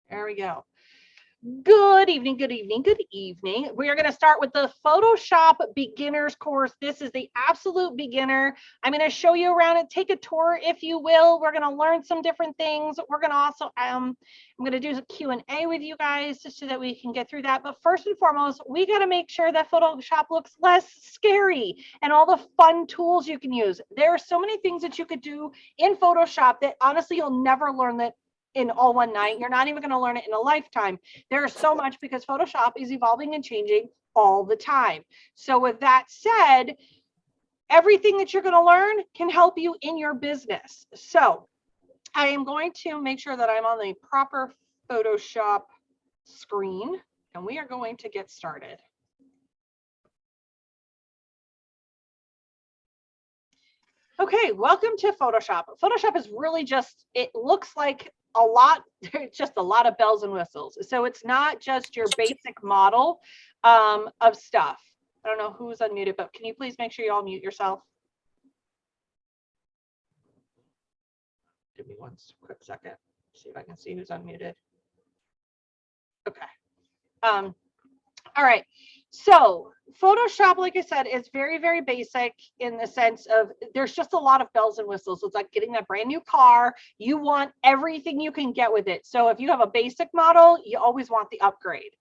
There we go. Good evening, good evening, good evening. We are going to start with the Photoshop beginners course. This is the absolute beginner. I'm going to show you around and take a tour, if you will. We're going to learn some different things. We're going to also, I'm going to do a Q&A with you guys just so that we can get through that. But first and foremost, we got to make sure that Photoshop looks less scary and all the fun tools you can use. There are so many things that you could do in Photoshop that honestly, you'll never learn that in all one night. You're not even going to learn it in a lifetime. There's so much because Photoshop is evolving and changing all the time. So with that said, everything that you're going to learn can help you in your business. So I am going to make sure that I'm on the proper Photoshop screen, and we are going to get started. Okay, welcome to Photoshop. Photoshop is really just, it looks like a lot, it's just a lot of bells and whistles. So it's not just your basic model of stuff. I don't know who's unmuted, but can you please make sure you all mute yourself? Give me one quick second. See if I can see who's unmuted. Okay. All right. So Photoshop, like I said, is very, very basic in the sense of there's just a lot of bells and whistles. It's like getting that brand new car. You want everything you can get with it. So if you have a basic model, you always want the upgrade.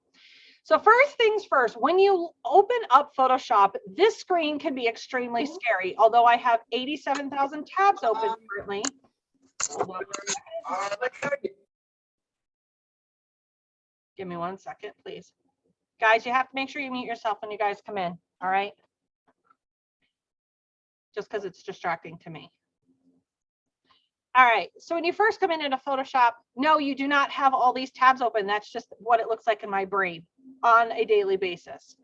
So first things first, when you open up Photoshop, this screen can be extremely scary. Although I have 87,000 tabs open currently. Give me one second, please. Guys, you have to make sure you mute yourself when you guys come in, all right? Just because it's distracting to me. All right, so when you first come into Photoshop, no, you do not have all these tabs open. That's just what it looks like in my brain on a daily basis.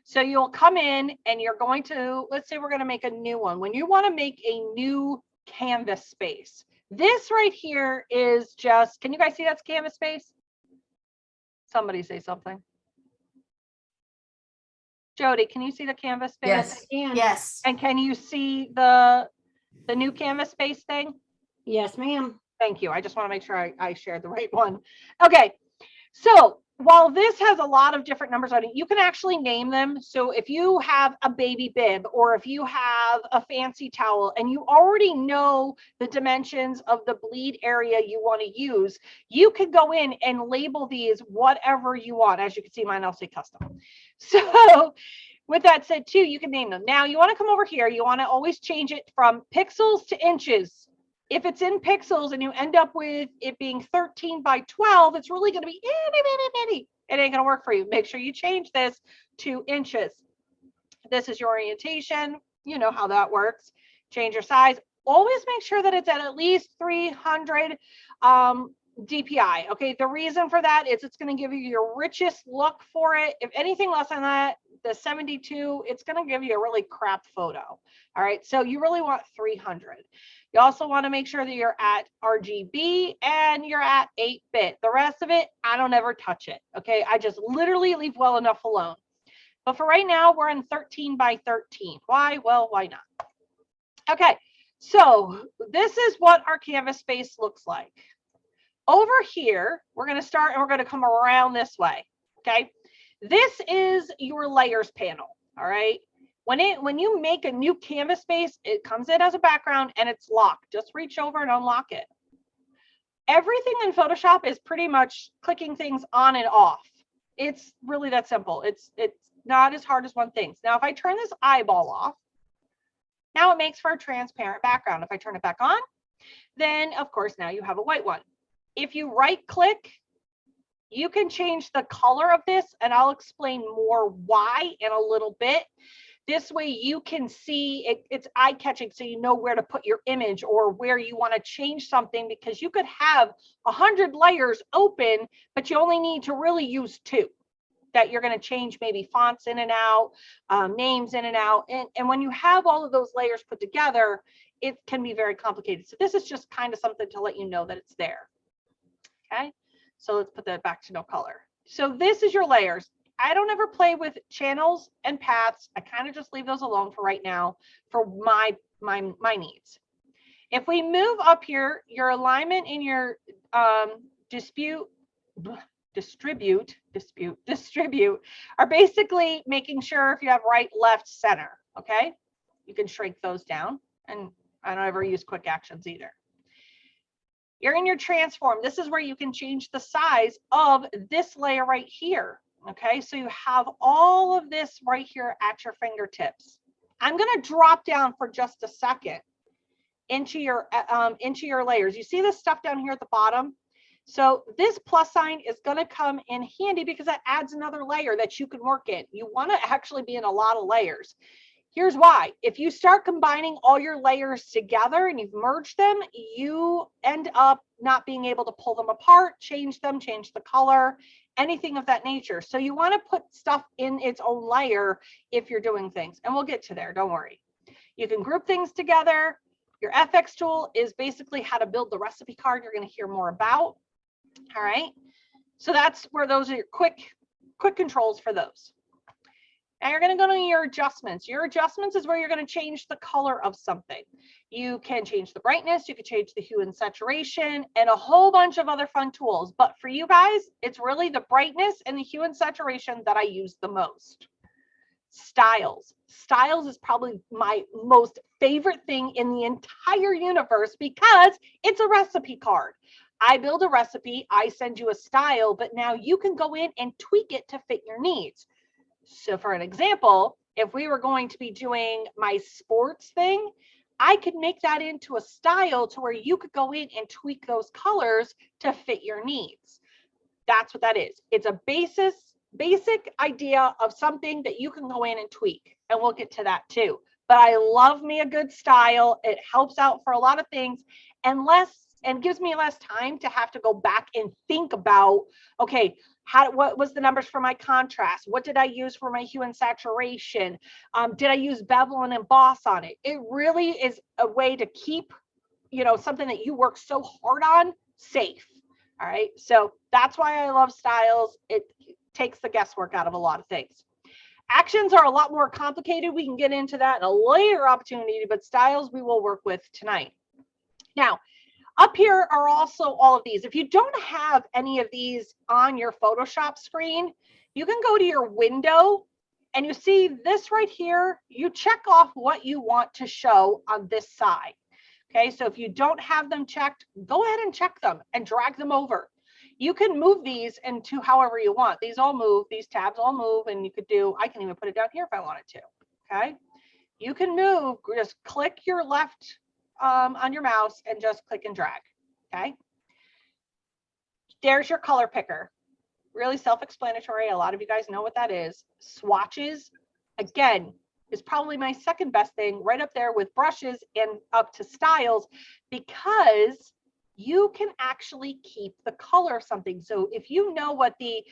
So you'll come in and you're going to, let's say we're going to make a new one. When you want to make a new canvas space, this right here is just, can you guys see that's canvas space? Somebody say something. Jody, can you see the canvas space? Yes. Yes. And can you see the new canvas space thing? Yes, ma'am. Thank you. I just want to make sure I shared the right one. Okay. So while this has a lot of different numbers on it, you can actually name them. So if you have a baby bib or if you have a fancy towel and you already know the dimensions of the bleed area you want to use, you can go in and label these whatever you want. As you can see, mine, I'll say custom. So with that said too, you can name them. Now you want to come over here. You want to always change it from pixels to inches. If it's in pixels and you end up with it being 13 by 12, it's really going to be itty. It ain't going to work for you. Make sure you change this to inches. This is your orientation. You know how that works. Change your size. Always make sure that it's at least 300 DPI. Okay, the reason for that is it's going to give you your richest look for it. If anything less than that, the 72, it's going to give you a really crap photo. All right, so you really want 300. You also want to make sure that you're at RGB and you're at 8-bit. The rest of it, I don't ever touch it. Okay, I just literally leave well enough alone. But for right now, we're in 13 by 13. Why? Well, why not? Okay, so this is what our canvas space looks like. Over here, we're going to start and we're going to come around this way. Okay, this is your layers panel. All right. When you make a new canvas space, it comes in as a background and it's locked. Just reach over and unlock it. Everything in Photoshop is pretty much clicking things on and off. It's really that simple. It's not as hard as one thinks. Now, if I turn this eyeball off, now it makes for a transparent background. If I turn it back on, then of course, now you have a white one. If you right click, you can change the color of this, and I'll explain more why in a little bit. This way you can see it's eye-catching, so you know where to put your image or where you want to change something, because you could have 100 layers open, but you only need to really use 2 that you're going to change, maybe fonts in and out, names in and out. And when you have all of those layers put together, it can be very complicated. So this is just kind of something to let you know that it's there. Okay, so let's put that back to no color. So this is your layers. I don't ever play with channels and paths. I kind of just leave those alone for right now for my needs. If we move up here, your alignment in your dispute distribute are basically making sure if you have right, left, center. Okay. You can shrink those down, and I don't ever use quick actions either. You're in your transform. This is where you can change the size of this layer right here. Okay, so you have all of this right here at your fingertips. I'm going to drop down for just a second into your layers. You see this stuff down here at the bottom? So this plus sign is going to come in handy because that adds another layer that you can work in. You want to actually be in a lot of layers. Here's why. If you start combining all your layers together and you've merged them, you end up not being able to pull them apart, change them, change the color, anything of that nature. So you want to put stuff in its own layer if you're doing things, and we'll get to there, don't worry. You can group things together. Your FX tool is basically how to build the recipe card you're going to hear more about. All right. So that's where those are your quick controls for those. Now you're going to go to your adjustments. Your adjustments is where you're going to change the color of something. You can change the brightness, you can change the hue and saturation, and a whole bunch of other fun tools. But for you guys, it's really the brightness and the hue and saturation that I use the most. Styles. Styles is probably my most favorite thing in the entire universe because it's a recipe card. I build a recipe, I send you a style, but now you can go in and tweak it to fit your needs. So for an example, if we were going to be doing my sports thing, I could make that into a style to where you could go in and tweak those colors to fit your needs. That's what that is. It's a basic idea of something that you can go in and tweak, and we'll get to that too. But I love me a good style. It helps out for a lot of things and gives me less time to have to go back and think about, okay, what was the numbers for my contrast? What did I use for my hue and saturation? Did I use bevel and emboss on it? It really is a way to keep, something that you work so hard on safe. All right. So that's why I love styles. It takes the guesswork out of a lot of things. Actions are a lot more complicated. We can get into that in a later opportunity, but styles we will work with tonight. Now, up here are also all of these. If you don't have any of these on your Photoshop screen, you can go to your window and you see this right here. You check off what you want to show on this side. Okay, so if you don't have them checked, go ahead and check them and drag them over. You can move these into however you want. These all move, these tabs all move, and I can even put it down here if I wanted to. Okay, you can move, just click your left on your mouse and just click and drag. Okay, there's your color picker. Really self-explanatory. A lot of you guys know what that is. Swatches, again, is probably my second best thing, right up there with brushes and up to styles, because you can actually keep the color of something. So if you know what the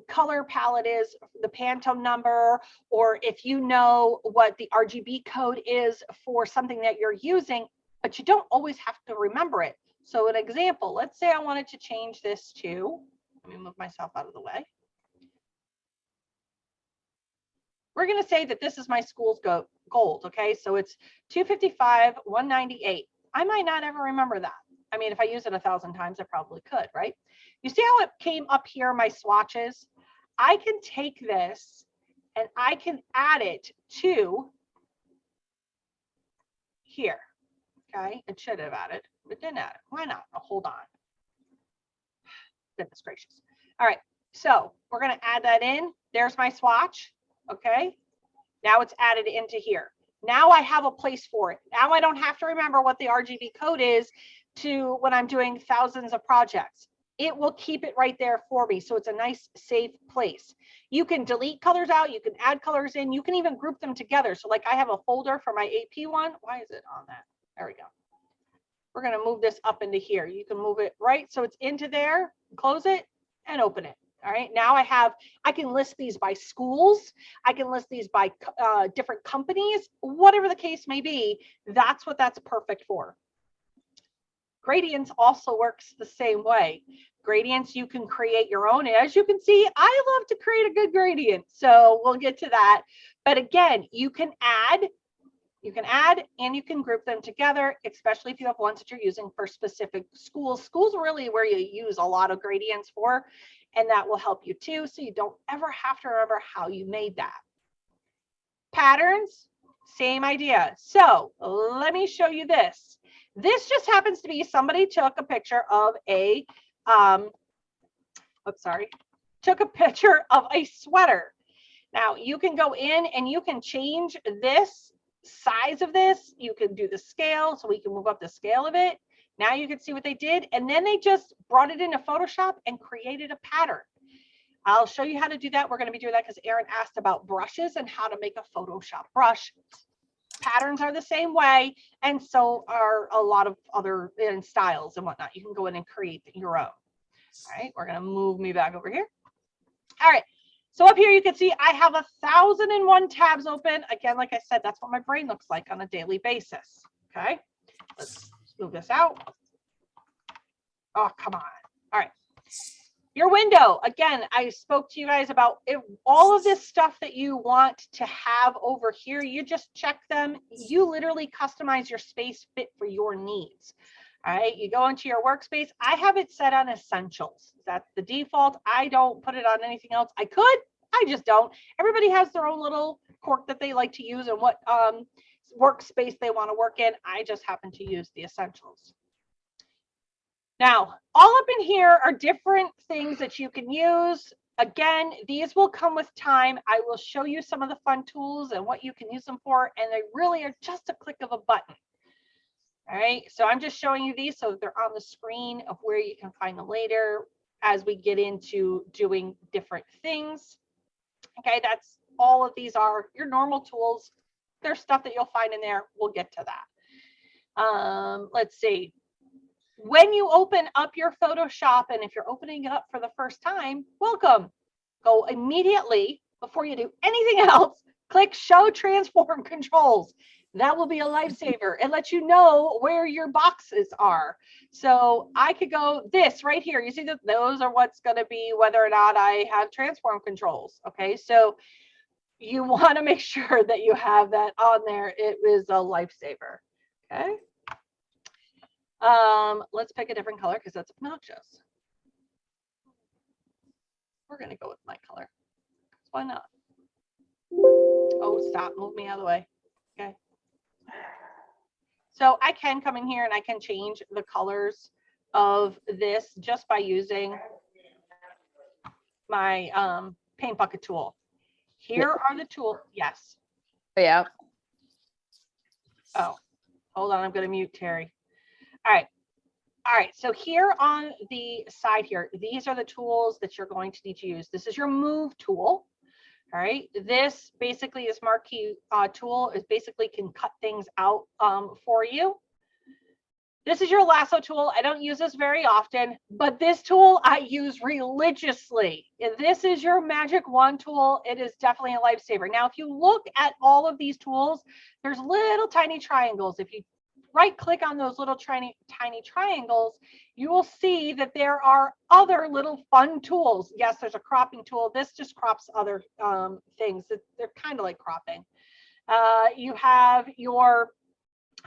color palette is, the Pantone number, or if you know what the RGB code is for something that you're using, but you don't always have to remember it. So an example, let's say I wanted to change this to, let me move myself out of the way. We're going to say that this is my school's gold. Okay, so it's 255, 198. I might not ever remember that. I mean, if I use it 1,000 times, I probably could, right? You see how it came up here, my swatches? I can take this and I can add it to here. Okay, it should have added, but didn't add it. Why not? Oh, hold on. Goodness gracious. All right, so we're going to add that in. There's my swatch. Okay, now it's added into here. Now I have a place for it. Now I don't have to remember what the RGB code is to when I'm doing thousands of projects. It will keep it right there for me. So it's a nice, safe place. You can delete colors out. You can add colors in. You can even group them together. So like I have a folder for my AP one. Why is it on that? There we go. We're going to move this up into here. You can move it right. So it's into there, close it and open it. All right. Now I can list these by schools. I can list these by different companies, whatever the case may be. That's what that's perfect for. Gradients also works the same way. Gradients, you can create your own. As you can see, I love to create a good gradient. So we'll get to that. But again, you can add You can add and you can group them together, especially if you have ones that you're using for specific schools. Schools are really where you use a lot of gradients for, and that will help you too, so you don't ever have to remember how you made that. Patterns, same idea. So let me show you this. This just happens to be somebody took a picture of a, took a picture of a sweater. Now you can go in and you can change this size of this. You can do the scale, so we can move up the scale of it. Now you can see what they did. And then they just brought it into Photoshop and created a pattern. I'll show you how to do that. We're going to be doing that because Erin asked about brushes and how to make a Photoshop brush. Patterns are the same way, and so are a lot of other styles and whatnot. You can go in and create your own. All right, we're going to move me back over here. All right, so up here you can see I have 1,001 tabs open. Again, like I said, that's what my brain looks like on a daily basis. Okay, let's move this out. Oh, come on. All right. Your window, again, I spoke to you guys about it, all of this stuff that you want to have over here. You just check them. You literally customize your space fit for your needs. All right, you go into your workspace. I have it set on essentials. That's the default. I don't put it on anything else. I could, I just don't. Everybody has their own little quirk that they like to use and what workspace they want to work in. I just happen to use the essentials. Now, all up in here are different things that you can use. Again, these will come with time. I will show you some of the fun tools and what you can use them for, and they really are just a click of a button. All right, so I'm just showing you these so they're on the screen of where you can find them later as we get into doing different things. Okay, that's all of these are your normal tools. There's stuff that you'll find in there. We'll get to that. Let's see. When you open up your Photoshop, and if you're opening it up for the first time, welcome. Go immediately, before you do anything else, click Show Transform Controls. That will be a lifesaver. It lets you know where your boxes are. So I could go this right here. You see that those are what's going to be whether or not I have transform controls. Okay, so you want to make sure that you have that on there. It is a lifesaver. Okay. Let's pick a different color because that's obnoxious. We're going to go with my color. Why not? Oh, stop. Move me out of the way. Okay. So I can come in here and I can change the colors of this just by using my paint bucket tool. Here are the tools. Yes. Yeah. Oh, hold on. I'm going to mute Terry. All right. All right. So here on the side here, these are the tools that you're going to need to use. This is your move tool. All right. This basically, this marquee tool is basically can cut things out for you. This is your lasso tool. I don't use this very often, but this tool I use religiously. If this is your magic wand tool, it is definitely a lifesaver. Now, if you look at all of these tools, there's little tiny triangles. If you right click on those little tiny triangles, you will see that there are other little fun tools. Yes, there's a cropping tool. This just crops other things. They're kind of like cropping. You have your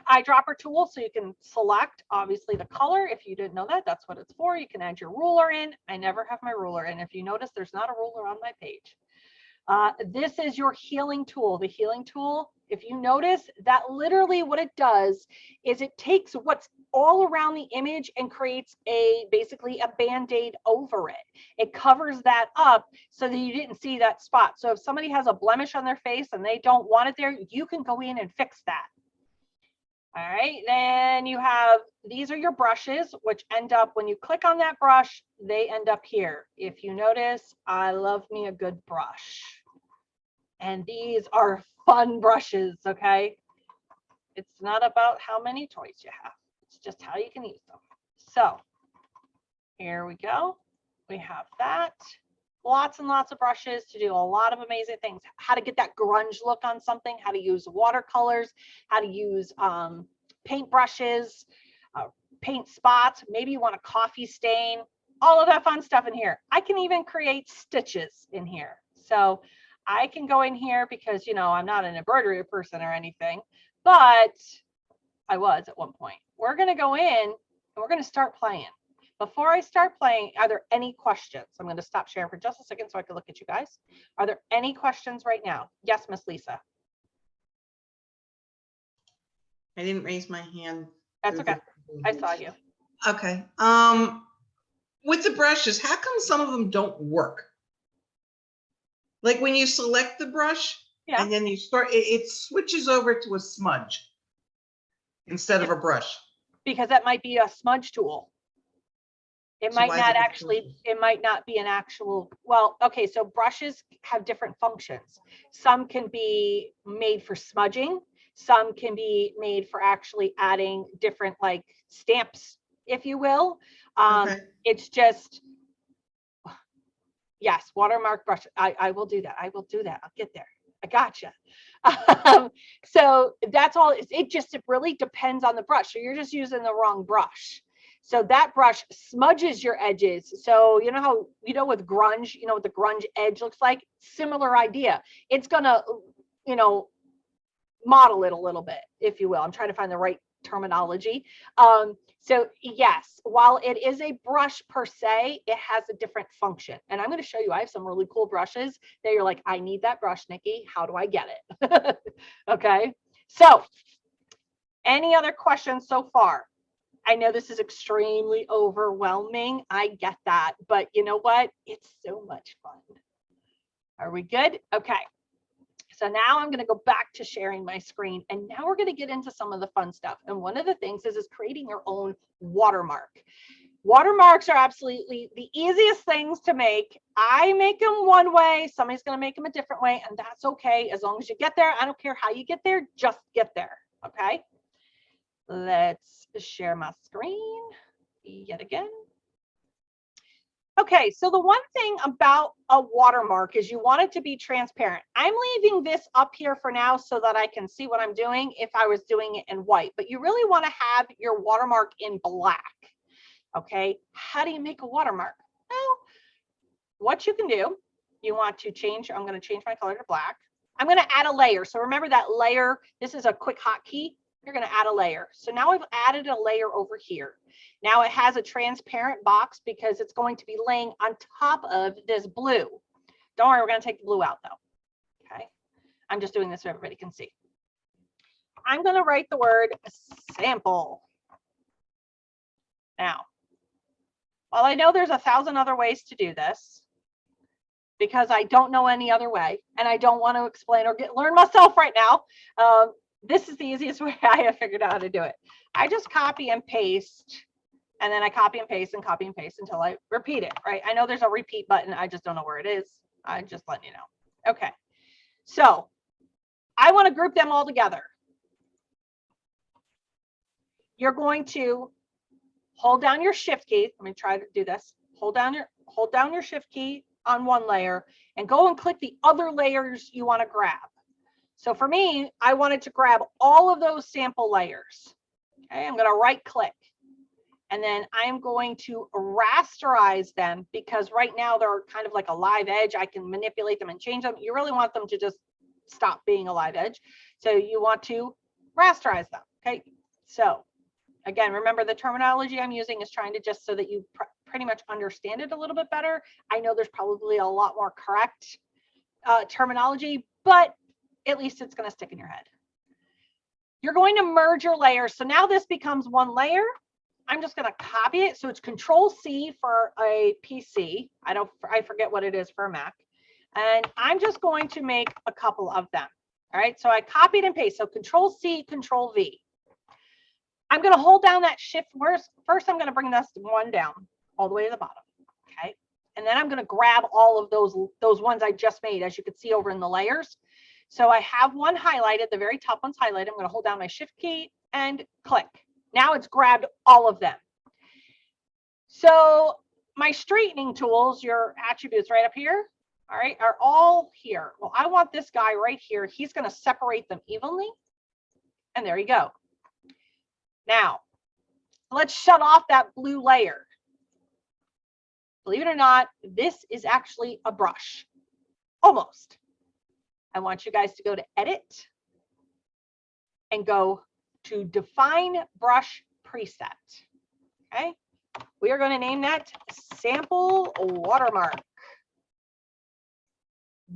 eyedropper tool, so you can select obviously the color. If you didn't know that, that's what it's for. You can add your ruler in. I never have my ruler in. If you notice, there's not a ruler on my page. This is your healing tool. The healing tool, if you notice, that literally what it does is it takes what's all around the image and creates basically a band-aid over it. It covers that up so that you didn't see that spot. So if somebody has a blemish on their face and they don't want it there, you can go in and fix that. All right, then you have, these are your brushes, which end up, when you click on that brush, they end up here. If you notice, I love me a good brush. And these are fun brushes, okay? It's not about how many toys you have. It's just how you can use them. So here we go. We have that. Lots and lots of brushes to do a lot of amazing things. How to get that grunge look on something, how to use watercolors, how to use paint brushes, paint spots. Maybe you want a coffee stain, all of that fun stuff in here. I can even create stitches in here. So I can go in here because, you know, I'm not an embroidery person or anything, but I was at one point. We're going to go in and we're going to start playing. Before I start playing, are there any questions? I'm going to stop sharing for just a second so I can look at you guys. Are there any questions right now? Yes, Miss Lisa. I didn't raise my hand. That's okay. I saw you. Okay. With the brushes, how come some of them don't work? Like when you select the brush, Yeah. and then you start, it switches over to a smudge instead of a brush. Because that might be a smudge tool. It So might why not the actually, brushes? it might not be an actual, well, okay, so brushes have different functions. Some can be made for smudging. Some can be made for actually adding different like stamps, if you will. Okay. It's just, yes, watermark brush. I will do that. I will do that. I'll get there. I gotcha. So that's all. It just, it really depends on the brush. So you're just using the wrong brush. So that brush smudges your edges. So you know how, you know, with grunge, you know what the grunge edge looks like? Similar idea. It's gonna, you know, model it a little bit, if you will. I'm trying to find the right terminology. So yes, while it is a brush per se, it has a different function. And I'm going to show you, I have some really cool brushes that you're like, I need that brush, Nikki. How do I get it? Okay. So any other questions so far? I know this is extremely overwhelming. I get that, but you know what? It's so much fun. Are we good? Okay. So now I'm going to go back to sharing my screen, and now we're going to get into some of the fun stuff. And one of the things is creating your own watermark. Watermarks are absolutely the easiest things to make. I make them one way. Somebody's going to make them a different way, and that's okay. As long as you get there, I don't care how you get there, just get there. Okay. Let's share my screen yet again. Okay, so the one thing about a watermark is you want it to be transparent. I'm leaving this up here for now so that I can see what I'm doing if I was doing it in white, but you really want to have your watermark in black. Okay, how do you make a watermark? Well, what you can do, you want to change, I'm going to change my color to black. I'm going to add a layer. So remember that layer, this is a quick hotkey. You're going to add a layer. So now I've added a layer over here. Now it has a transparent box because it's going to be laying on top of this blue. Don't worry, we're going to take the blue out though. Okay. I'm just doing this so everybody can see. I'm going to write the word sample. Now, while I know there's 1,000 other ways to do this, because I don't know any other way, and I don't want to explain or learn myself right now, this is the easiest way I have figured out how to do it. I just copy and paste, and then I copy and paste and copy and paste until I repeat it, right? I know there's a repeat button. I just don't know where it is. I'm just letting you know. Okay. So I want to group them all together. You're going to hold down your shift key. Let me try to do this. Hold down your shift key on one layer and go and click the other layers you want to grab. So for me, I wanted to grab all of those sample layers. Okay, I'm going to right click, and then I'm going to rasterize them because right now they're kind of like a live edge. I can manipulate them and change them. You really want them to just stop being a live edge. So you want to rasterize them. Okay, so again, remember the terminology I'm using is trying to just so that you pretty much understand it a little bit better. I know there's probably a lot more correct terminology, but at least it's going to stick in your head. You're going to merge your layers. So now this becomes one layer. I'm just going to copy it. So it's Control C for a PC. I forget what it is for a Mac. And I'm just going to make a couple of them. All right. So I copied and pasted. So Control C, Control V. I'm going to hold down that shift. First, I'm going to bring this one down all the way to the bottom. Okay. And then I'm going to grab all of those ones I just made, as you can see over in the layers. So I have one highlighted, the very top one's highlighted. I'm going to hold down my shift key and click. Now it's grabbed all of them. So my straightening tools, your attributes right up here, all right, are all here. Well, I want this guy right here. He's going to separate them evenly. And there you go. Now, let's shut off that blue layer. Believe it or not, this is actually a brush. Almost. I want you guys to go to Edit, and go to define brush preset. Okay, we are going to name that sample watermark.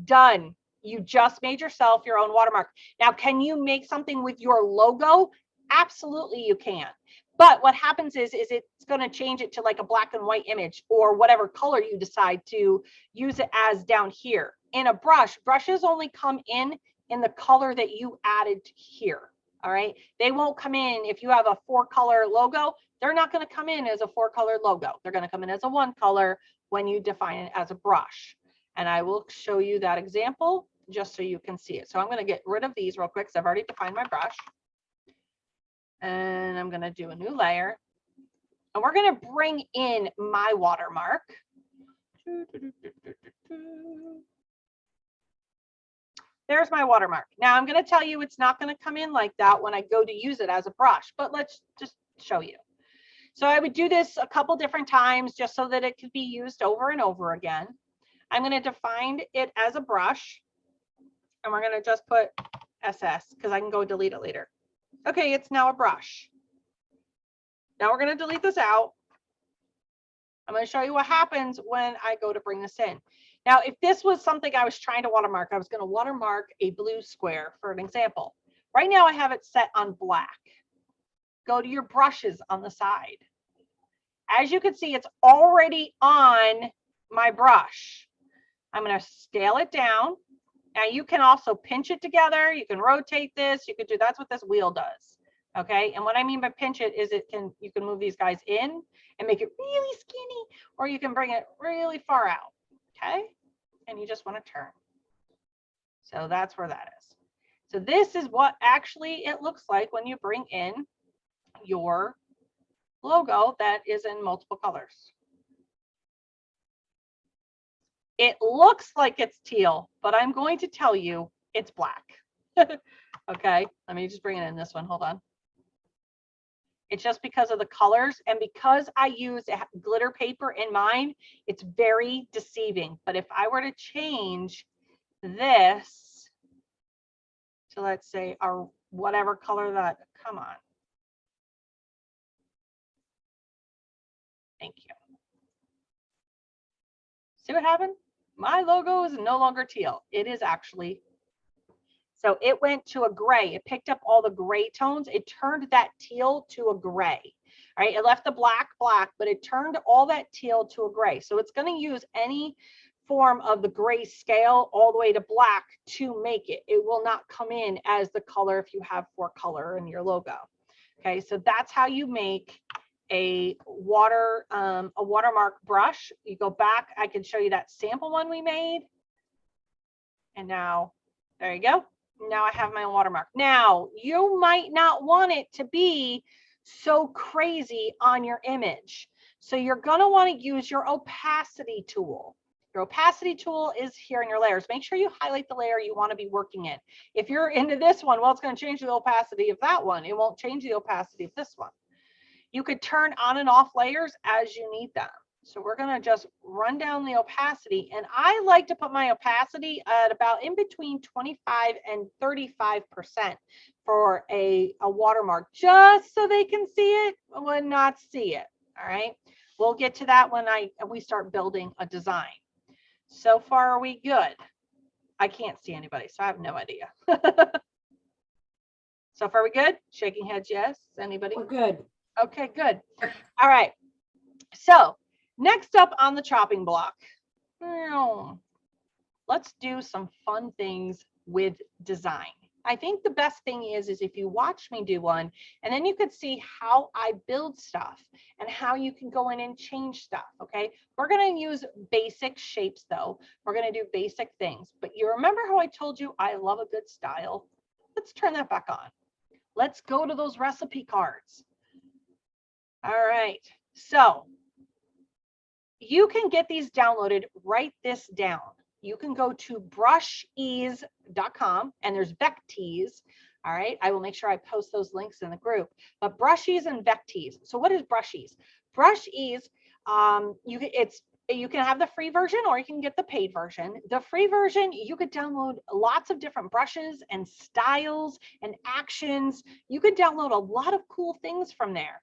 Done. You just made yourself your own watermark. Now, can you make something with your logo? Absolutely, you can. But what happens is it's going to change it to like a black and white image or whatever color you decide to use it as down here. In a brush, brushes only come in the color that you added here. All right. They won't come in if you have a 4-color logo. They're not going to come in as a 4-color logo. They're going to come in as a 1-color when you define it as a brush. And I will show you that example just so you can see it. So I'm going to get rid of these real quick because I've already defined my brush. And I'm going to do a new layer. And we're going to bring in my watermark. There's my watermark. Now I'm going to tell you it's not going to come in like that when I go to use it as a brush, but let's just show you. So I would do this a couple different times just so that it could be used over and over again. I'm going to define it as a brush, and we're going to just put SS because I can go delete it later. Okay, it's now a brush. Now we're going to delete this out. I'm going to show you what happens when I go to bring this in. Now, if this was something I was trying to watermark, I was going to watermark a blue square for an example. Right now I have it set on black. Go to your brushes on the side. As you can see, it's already on my brush. I'm going to scale it down. Now you can also pinch it together. You can rotate this. You could do, that's what this wheel does. Okay. And what I mean by pinch it is you can move these guys in and make it really skinny, or you can bring it really far out. Okay. And you just want to turn. So that's where that is. So this is what actually it looks like when you bring in your logo that is in multiple colors. It looks like it's teal, but I'm going to tell you it's black. Okay, let me just bring it in this one. Hold on. It's just because of the colors, and because I use glitter paper in mine, it's very deceiving. But if I were to change this to, let's say, our whatever color that, come on. Thank you. See what happened? My logo is no longer teal. It is actually, so it went to a gray. It picked up all the gray tones. It turned that teal to a gray. All right, it left the black, but it turned all that teal to a gray. So it's going to use any form of the gray scale all the way to black to make it. It will not come in as the color if you have 4-color in your logo. Okay, so that's how you make a watermark brush. You go back, I can show you that sample one we made. And now, there you go. Now I have my watermark. Now, you might not want it to be so crazy on your image. So you're going to want to use your opacity tool. Your opacity tool is here in your layers. Make sure you highlight the layer you want to be working in. If you're into this one, well, it's going to change the opacity of that one. It won't change the opacity of this one. You could turn on and off layers as you need them. So we're going to just run down the opacity. And I like to put my opacity at about in between 25 and 35% for a watermark, just so they can see it but not see it. All right. We'll get to that when we start building a design. So far, are we good? I can't see anybody, so I have no idea. So far, we good? Shaking heads, yes. Anybody? We're good. Okay, good. All right. So next up on the chopping block, let's do some fun things with design. I think the best thing is if you watch me do one, and then you could see how I build stuff and how you can go in and change stuff. Okay, we're going to use basic shapes though. We're going to do basic things, but you remember how I told you I love a good style? Let's turn that back on. Let's go to those recipe cards. All right, so you can get these downloaded. Write this down. You can go to brushease.com and there's Vectease. All right, I will make sure I post those links in the group. But Brushease and Vectease. So what is Brushease? Brushease, it's You can have the free version or you can get the paid version. The free version, you could download lots of different brushes and styles and actions. You could download a lot of cool things from there.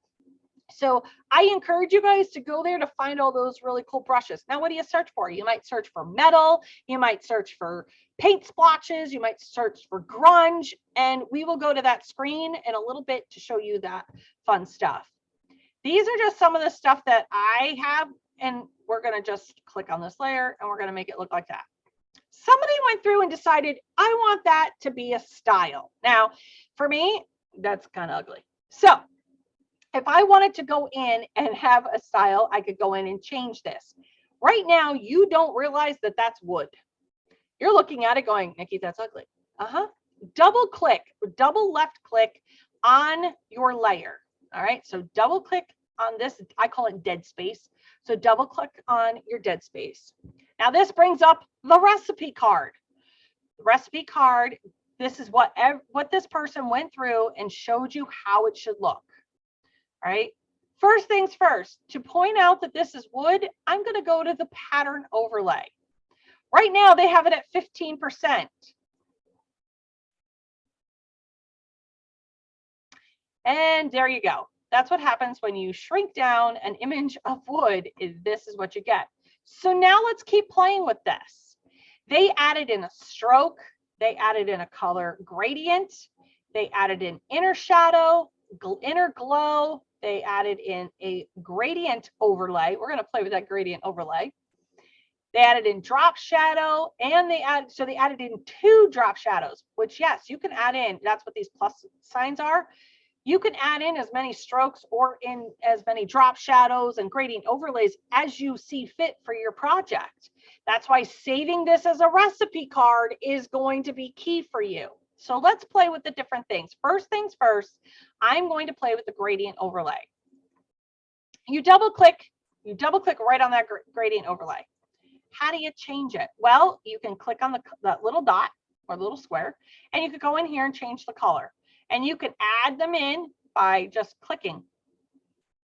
So I encourage you guys to go there to find all those really cool brushes. Now, what do you search for? You might search for metal, you might search for paint splotches, you might search for grunge, and we will go to that screen in a little bit to show you that fun stuff. These are just some of the stuff that I have, and we're going to just click on this layer and we're going to make it look like that. Somebody went through and decided, I want that to be a style. Now, for me, that's kind of ugly. So if I wanted to go in and have a style, I could go in and change this. Right now, you don't realize that that's wood. You're looking at it going, Nikki, that's ugly. Double click, double left click on your layer. All right, so double click on this. I call it dead space. So double click on your dead space. Now this brings up the recipe card. The recipe card, this is what this person went through and showed you how it should look. All right, first things first, to point out that this is wood, I'm going to go to the pattern overlay. Right now they have it at 15%. And there you go. That's what happens when you shrink down an image of wood. This is what you get. So now let's keep playing with this. They added in a stroke. They added in a color gradient. They added in inner shadow, inner glow. They added in a gradient overlay. We're going to play with that gradient overlay. They added in drop shadow, and they added in 2 drop shadows, which yes, you can add in. That's what these plus signs are. You can add in as many strokes or in as many drop shadows and gradient overlays as you see fit for your project. That's why saving this as a recipe card is going to be key for you. So let's play with the different things. First things first, I'm going to play with the gradient overlay. You double click right on that gradient overlay. How do you change it? Well, you can click on that little dot or little square, and you could go in here and change the color. And you can add them in by just clicking.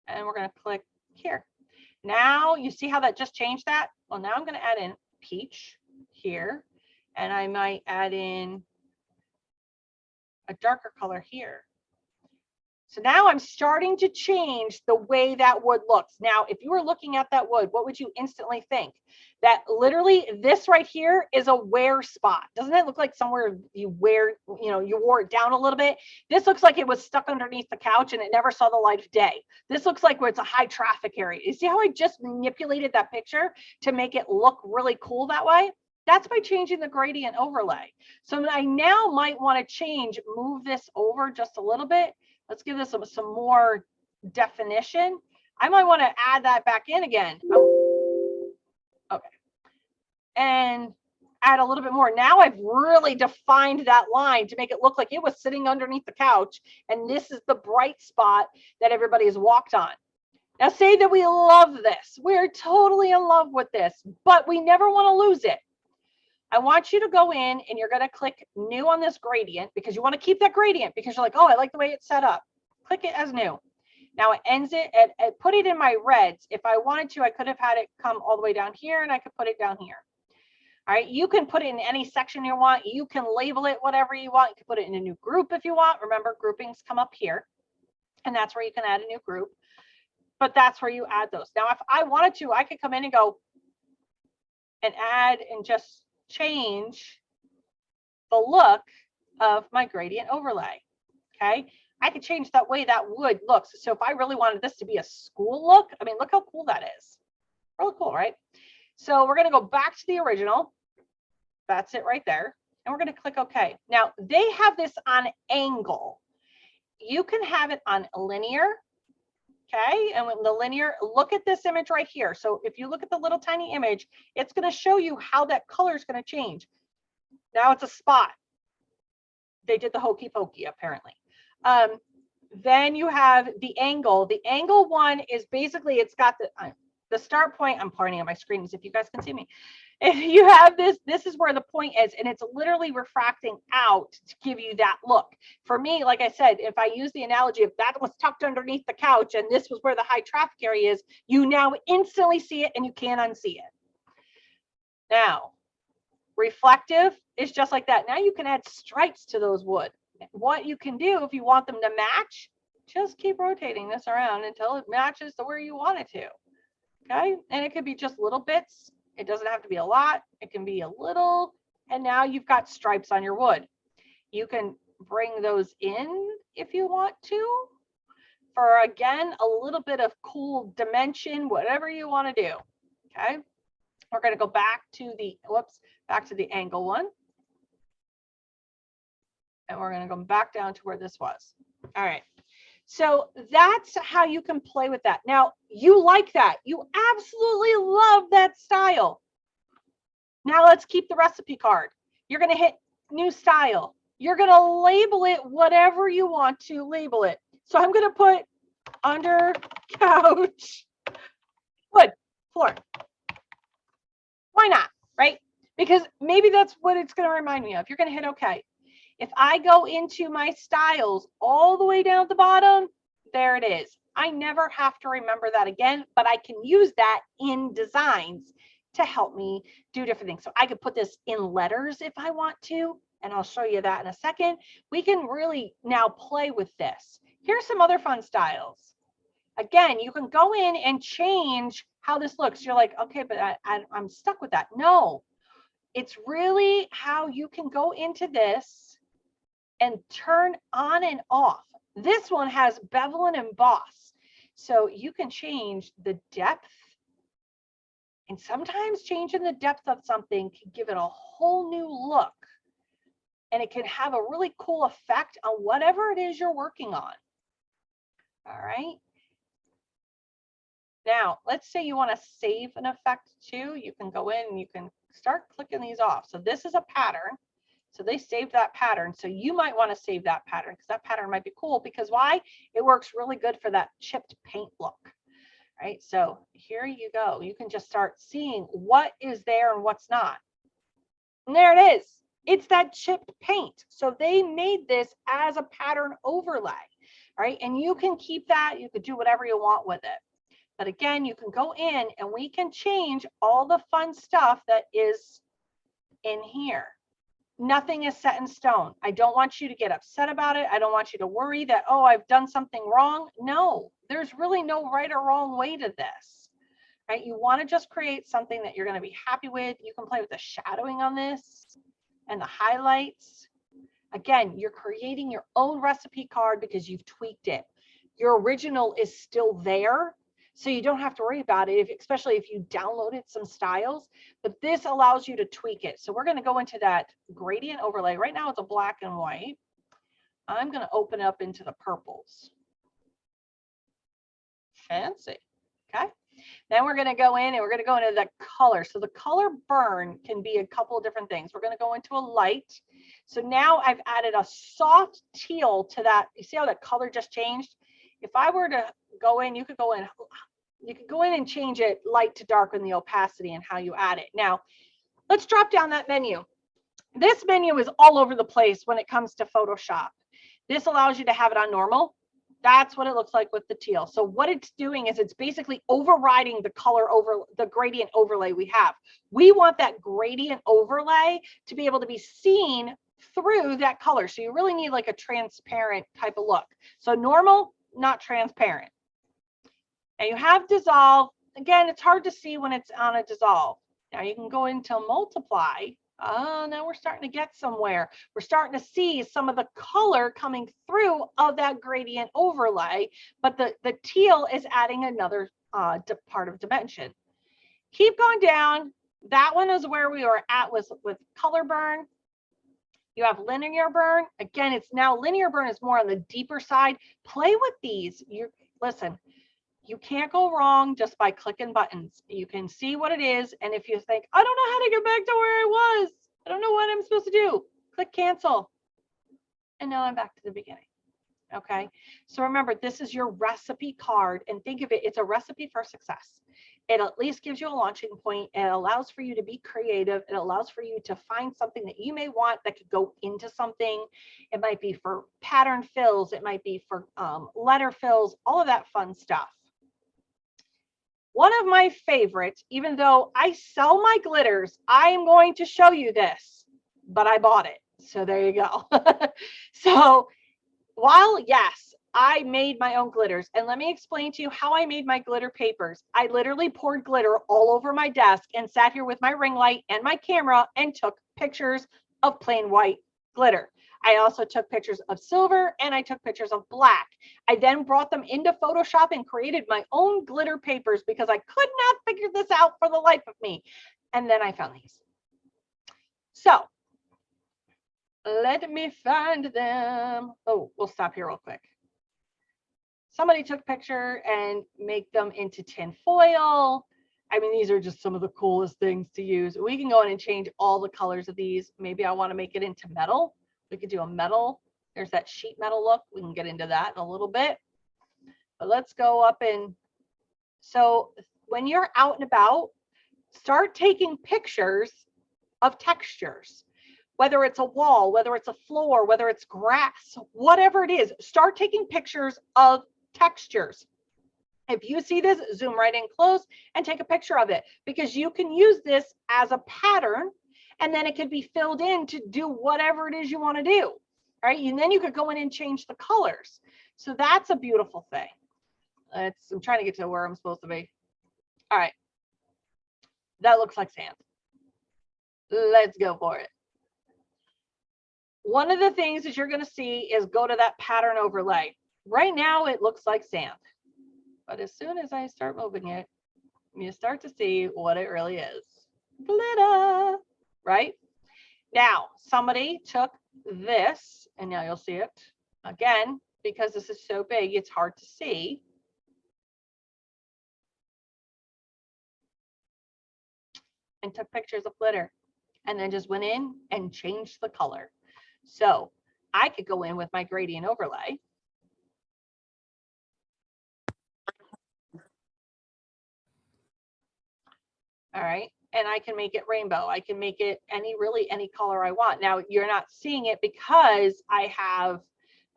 And we're going to click here. Now you see how that just changed that? Well, now I'm going to add in peach here, and I might add in a darker color here. So now I'm starting to change the way that wood looks. Now, if you were looking at that wood, what would you instantly think? That literally this right here is a wear spot. Doesn't it look like somewhere you wore it down a little bit? This looks like it was stuck underneath the couch and it never saw the light of day. This looks like where it's a high traffic area. You see how I just manipulated that picture to make it look really cool that way? That's by changing the gradient overlay. So I now might want to move this over just a little bit. Let's give this some more definition. I might want to add that back in again. Oh, okay. And add a little bit more. Now I've really defined that line to make it look like it was sitting underneath the couch. And this is the bright spot that everybody has walked on. Now say that we love this. We're totally in love with this, but we never want to lose it. I want you to go in and you're going to click new on this gradient because you want to keep that gradient because you're like, oh, I like the way it's set up. Click it as new. Now it ends it and put it in my reds. If I wanted to, I could have had it come all the way down here and I could put it down here. All right. You can put it in any section you want. You can label it whatever you want. You can put it in a new group if you want. Remember, groupings come up here and that's where you can add a new group. But that's where you add those. Now, if I wanted to, I could come in and go and add and just change the look of my gradient overlay. Okay, I could change that way that wood looks. So if I really wanted this to be a school look, I mean, look how cool that is. Really cool, right? So we're going to go back to the original. That's it right there. And we're going to click OK. Now they have this on angle. You can have it on linear. Okay, and with the linear, look at this image right here. So if you look at the little tiny image, it's going to show you how that color is going to change. Now it's a spot. They did the hokey pokey apparently. Then you have the angle. The angle one is basically, it's got the start point, I'm pointing at my screen as if you guys can see me. If you have this, this is where the point is, and it's literally refracting out to give you that look. For me, like I said, if I use the analogy, if that was tucked underneath the couch and this was where the high traffic area is, you now instantly see it and you can't unsee it. Now, reflective is just like that. Now you can add stripes to those wood. What you can do if you want them to match, just keep rotating this around until it matches to where you want it to. Okay, and it could be just little bits. It doesn't have to be a lot. It can be a little, and now you've got stripes on your wood. You can bring those in if you want to, for again, a little bit of cool dimension, whatever you want to do. Okay, we're going to go back to the, back to the angle one. And we're going to go back down to where this was. All right. So that's how you can play with that. Now, you like that. You absolutely love that style. Now let's keep the recipe card. You're going to hit new style. You're going to label it whatever you want to label it. So I'm going to put under couch, wood, floor. Why not, right? Because maybe that's what it's going to remind me of. You're going to hit OK. If I go into my styles all the way down at the bottom, there it is. I never have to remember that again, but I can use that in designs to help me do different things. So I could put this in letters if I want to, and I'll show you that in a second. We can really now play with this. Here's some other fun styles. Again, you can go in and change how this looks. You're like, okay, but I'm stuck with that. No, it's really how you can go into this and turn on and off. This one has bevel and emboss. So you can change the depth. And sometimes changing the depth of something can give it a whole new look. And it can have a really cool effect on whatever it is you're working on. All right. Now, let's say you want to save an effect too. You can go in and you can start clicking these off. So this is a pattern. So they saved that pattern. So you might want to save that pattern because that pattern might be cool. Because why? It works really good for that chipped paint look. Right? So here you go. You can just start seeing what is there and what's not. And there it is. It's that chipped paint. So they made this as a pattern overlay. Right? And you can keep that. You could do whatever you want with it. But again, you can go in and we can change all the fun stuff that is in here. Nothing is set in stone. I don't want you to get upset about it. I don't want you to worry that, oh, I've done something wrong. No, there's really no right or wrong way to this, right? You want to just create something that you're going to be happy with. You can play with the shadowing on this and the highlights. Again, you're creating your own recipe card because you've tweaked it. Your original is still there. So you don't have to worry about it, especially if you downloaded some styles, but this allows you to tweak it. So we're going to go into that gradient overlay. Right now it's a black and white. I'm going to open up into the purples. Fancy. Okay. Then we're going to go in and we're going to go into the color. So the color burn can be a couple of different things. We're going to go into a light. So now I've added a soft teal to that. You see how that color just changed? If I were to go in, you could go in and change it light to dark in the opacity and how you add it. Now, let's drop down that menu. This menu is all over the place when it comes to Photoshop. This allows you to have it on normal. That's what it looks like with the teal. So what it's doing is it's basically overriding the color over the gradient overlay we have. We want that gradient overlay to be able to be seen through that color. So you really need like a transparent type of look. So normal, not transparent. And you have dissolve. Again, it's hard to see when it's on a dissolve. Now you can go into multiply. Oh, now we're starting to get somewhere. We're starting to see some of the color coming through of that gradient overlay, but the teal is adding another part of dimension. Keep going down. That one is where we were at with color burn. You have linear burn. Again, it's now linear burn is more on the deeper side. Play with these. Listen, you can't go wrong just by clicking buttons. You can see what it is. And if you think, I don't know how to get back to where I was, I don't know what I'm supposed to do, click cancel. And now I'm back to the beginning. Okay, so remember, this is your recipe card, and think of it, it's a recipe for success. It at least gives you a launching point. It allows for you to be creative. It allows for you to find something that you may want that could go into something. It might be for pattern fills. It might be for letter fills, all of that fun stuff. One of my favorites, even though I sell my glitters, I'm going to show you this, but I bought it. So there you go. So while, yes, I made my own glitters, and let me explain to you how I made my glitter papers. I literally poured glitter all over my desk and sat here with my ring light and my camera and took pictures of plain white glitter. I also took pictures of silver and I took pictures of black. I then brought them into Photoshop and created my own glitter papers because I could not figure this out for the life of me. And then I found these. So let me find them. Oh, we'll stop here real quick. Somebody took a picture and make them into tin foil. I mean, these are just some of the coolest things to use. We can go in and change all the colors of these. Maybe I want to make it into metal. We could do a metal. There's that sheet metal look. We can get into that in a little bit. But let's go up and so when you're out and about, start taking pictures of textures. Whether it's a wall, whether it's a floor, whether it's grass, whatever it is, start taking pictures of textures. If you see this, zoom right in close and take a picture of it, because you can use this as a pattern and then it could be filled in to do whatever it is you want to do. Right? And then you could go in and change the colors. So that's a beautiful thing. I'm trying to get to where I'm supposed to be. All right. That looks like sand. Let's go for it. One of the things that you're going to see is go to that pattern overlay. Right now, it looks like sand. But as soon as I start moving it, you start to see what it really is. Glitter, right? Now, somebody took this, and now you'll see it. Again, because this is so big, it's hard to see. And took pictures of glitter. And then just went in and changed the color. So I could go in with my gradient overlay. All right. And I can make it rainbow. I can make it really any color I want. Now you're not seeing it because I have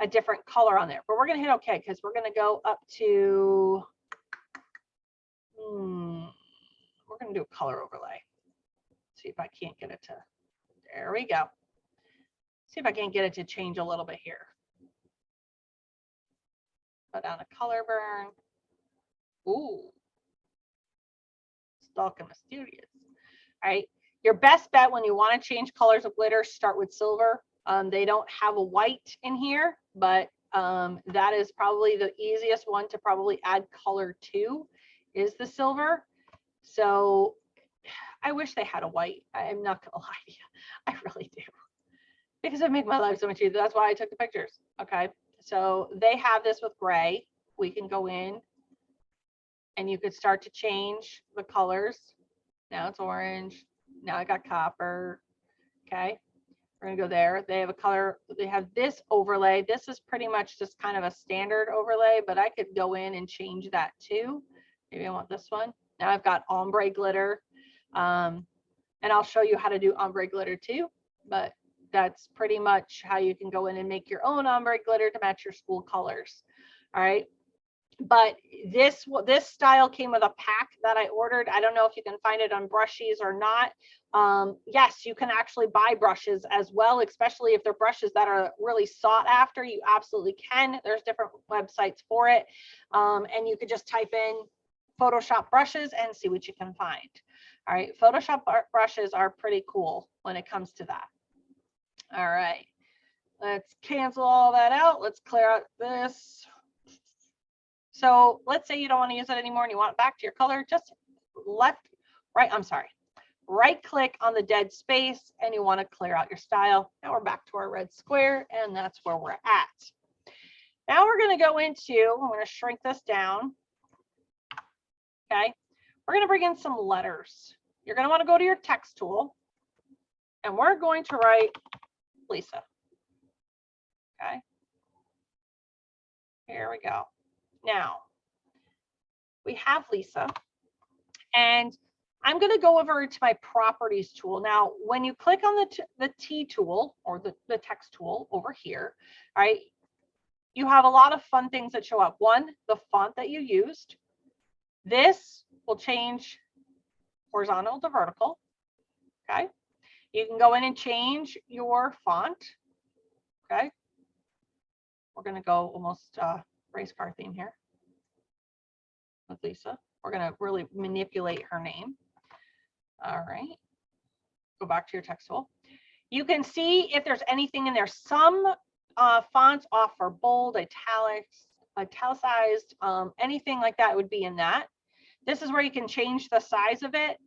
a different color on there, but we're going to hit OK because we're going to go up to, we're going to do a color overlay. See if I can't get it to, there we go. See if I can get it to change a little bit here. Put down a color burn. Ooh. Dark and mysterious. All right. Your best bet when you want to change colors of glitter, start with silver. They don't have a white in here, but that is probably the easiest one to probably add color to is the silver. So I wish they had a white. I'm not going to lie to you. I really do. Because it makes my life so much easier. That's why I took the pictures. Okay. So they have this with gray. We can go in and you could start to change the colors. Now it's orange. Now I got copper. Okay. We're going to go there. They have a color. They have this overlay. This is pretty much just kind of a standard overlay, but I could go in and change that too. Maybe I want this one. Now I've got ombre glitter. And I'll show you how to do ombre glitter too. But that's pretty much how you can go in and make your own ombre glitter to match your school colors. All right. But this style came with a pack that I ordered. I don't know if you can find it on Brushies or not. Yes, you can actually buy brushes as well, especially if they're brushes that are really sought after. You absolutely can. There's different websites for it. And you could just type in Photoshop brushes and see what you can find. All right. Photoshop brushes are pretty cool when it comes to that. All right. Let's cancel all that out. Let's clear out this. So let's say you don't want to use it anymore and you want it back to your color, just right click on the dead space and you want to clear out your style. Now we're back to our red square and that's where we're at. Now we're going to go into, I'm going to shrink this down. Okay. We're going to bring in some letters. You're going to want to go to your text tool and we're going to write Lisa. Okay. Here we go. Now we have Lisa, and I'm going to go over to my properties tool. Now, when you click on the T tool or the text tool over here, all right, you have a lot of fun things that show up. One, the font that you used. This will change horizontal to vertical. Okay. You can go in and change your font. Okay. We're going to go almost race car theme here with Lisa. We're going to really manipulate her name. All right. Go back to your text tool. You can see if there's anything in there. Some fonts offer bold, italicized, anything like that would be in that. This is where you can change the size of it.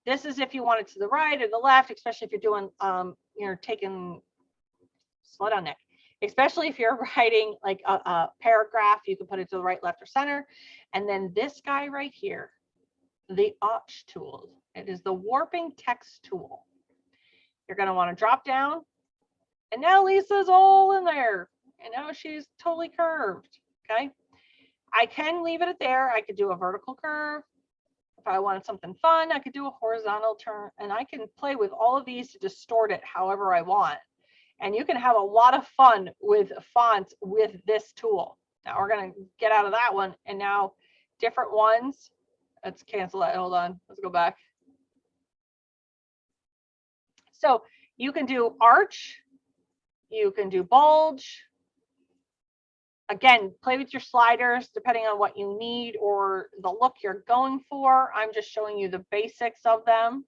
This is if you want it to the right or the left, especially if you're doing, taking, slow down, Nick. Especially if you're writing like a paragraph, you can put it to the right, left, or center. And then this guy right here, the Arch tool. It is the warping text tool. You're going to want to drop down. And now Lisa's all in there. And now she's totally curved. Okay. I can leave it there. I could do a vertical curve. If I wanted something fun, I could do a horizontal turn. And I can play with all of these to distort it however I want. And you can have a lot of fun with fonts with this tool. Now we're going to get out of that one. And now different ones. Let's cancel that. Hold on. Let's go back. So you can do arch. You can do bulge. Again, play with your sliders depending on what you need or the look you're going for. I'm just showing you the basics of them.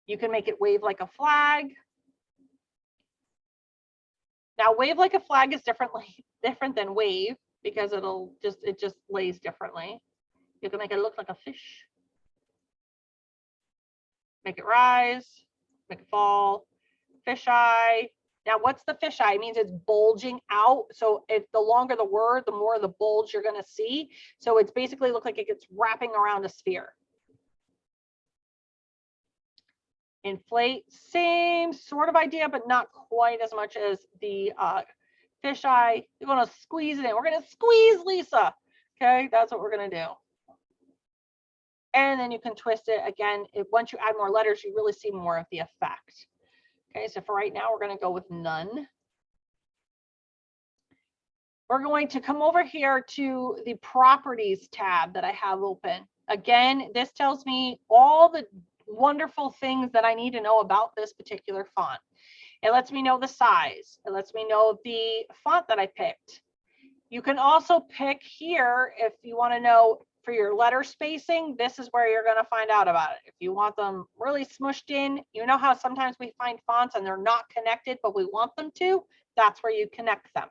You can make it wave like a flag. Now, wave like a flag is different than wave because it just lays differently. You can make it look like a fish. Make it rise, make it fall, fisheye. Now, what's the fisheye? It means it's bulging out. So if the longer the word, the more the bulge you're going to see. So it's basically look like it gets wrapping around a sphere. Inflate, same sort of idea, but not quite as much as the fisheye. You're going to squeeze it in. We're going to squeeze Lisa. Okay, that's what we're going to do. And then you can twist it again. Once you add more letters, you really see more of the effect. Okay, so for right now, we're going to go with none. We're going to come over here to the properties tab that I have open. Again, this tells me all the wonderful things that I need to know about this particular font. It lets me know the size. It lets me know the font that I picked. You can also pick here if you want to know for your letter spacing, this is where you're going to find out about it. If you want them really smushed in, you know how sometimes we find fonts and they're not connected, but we want them to, that's where you connect them.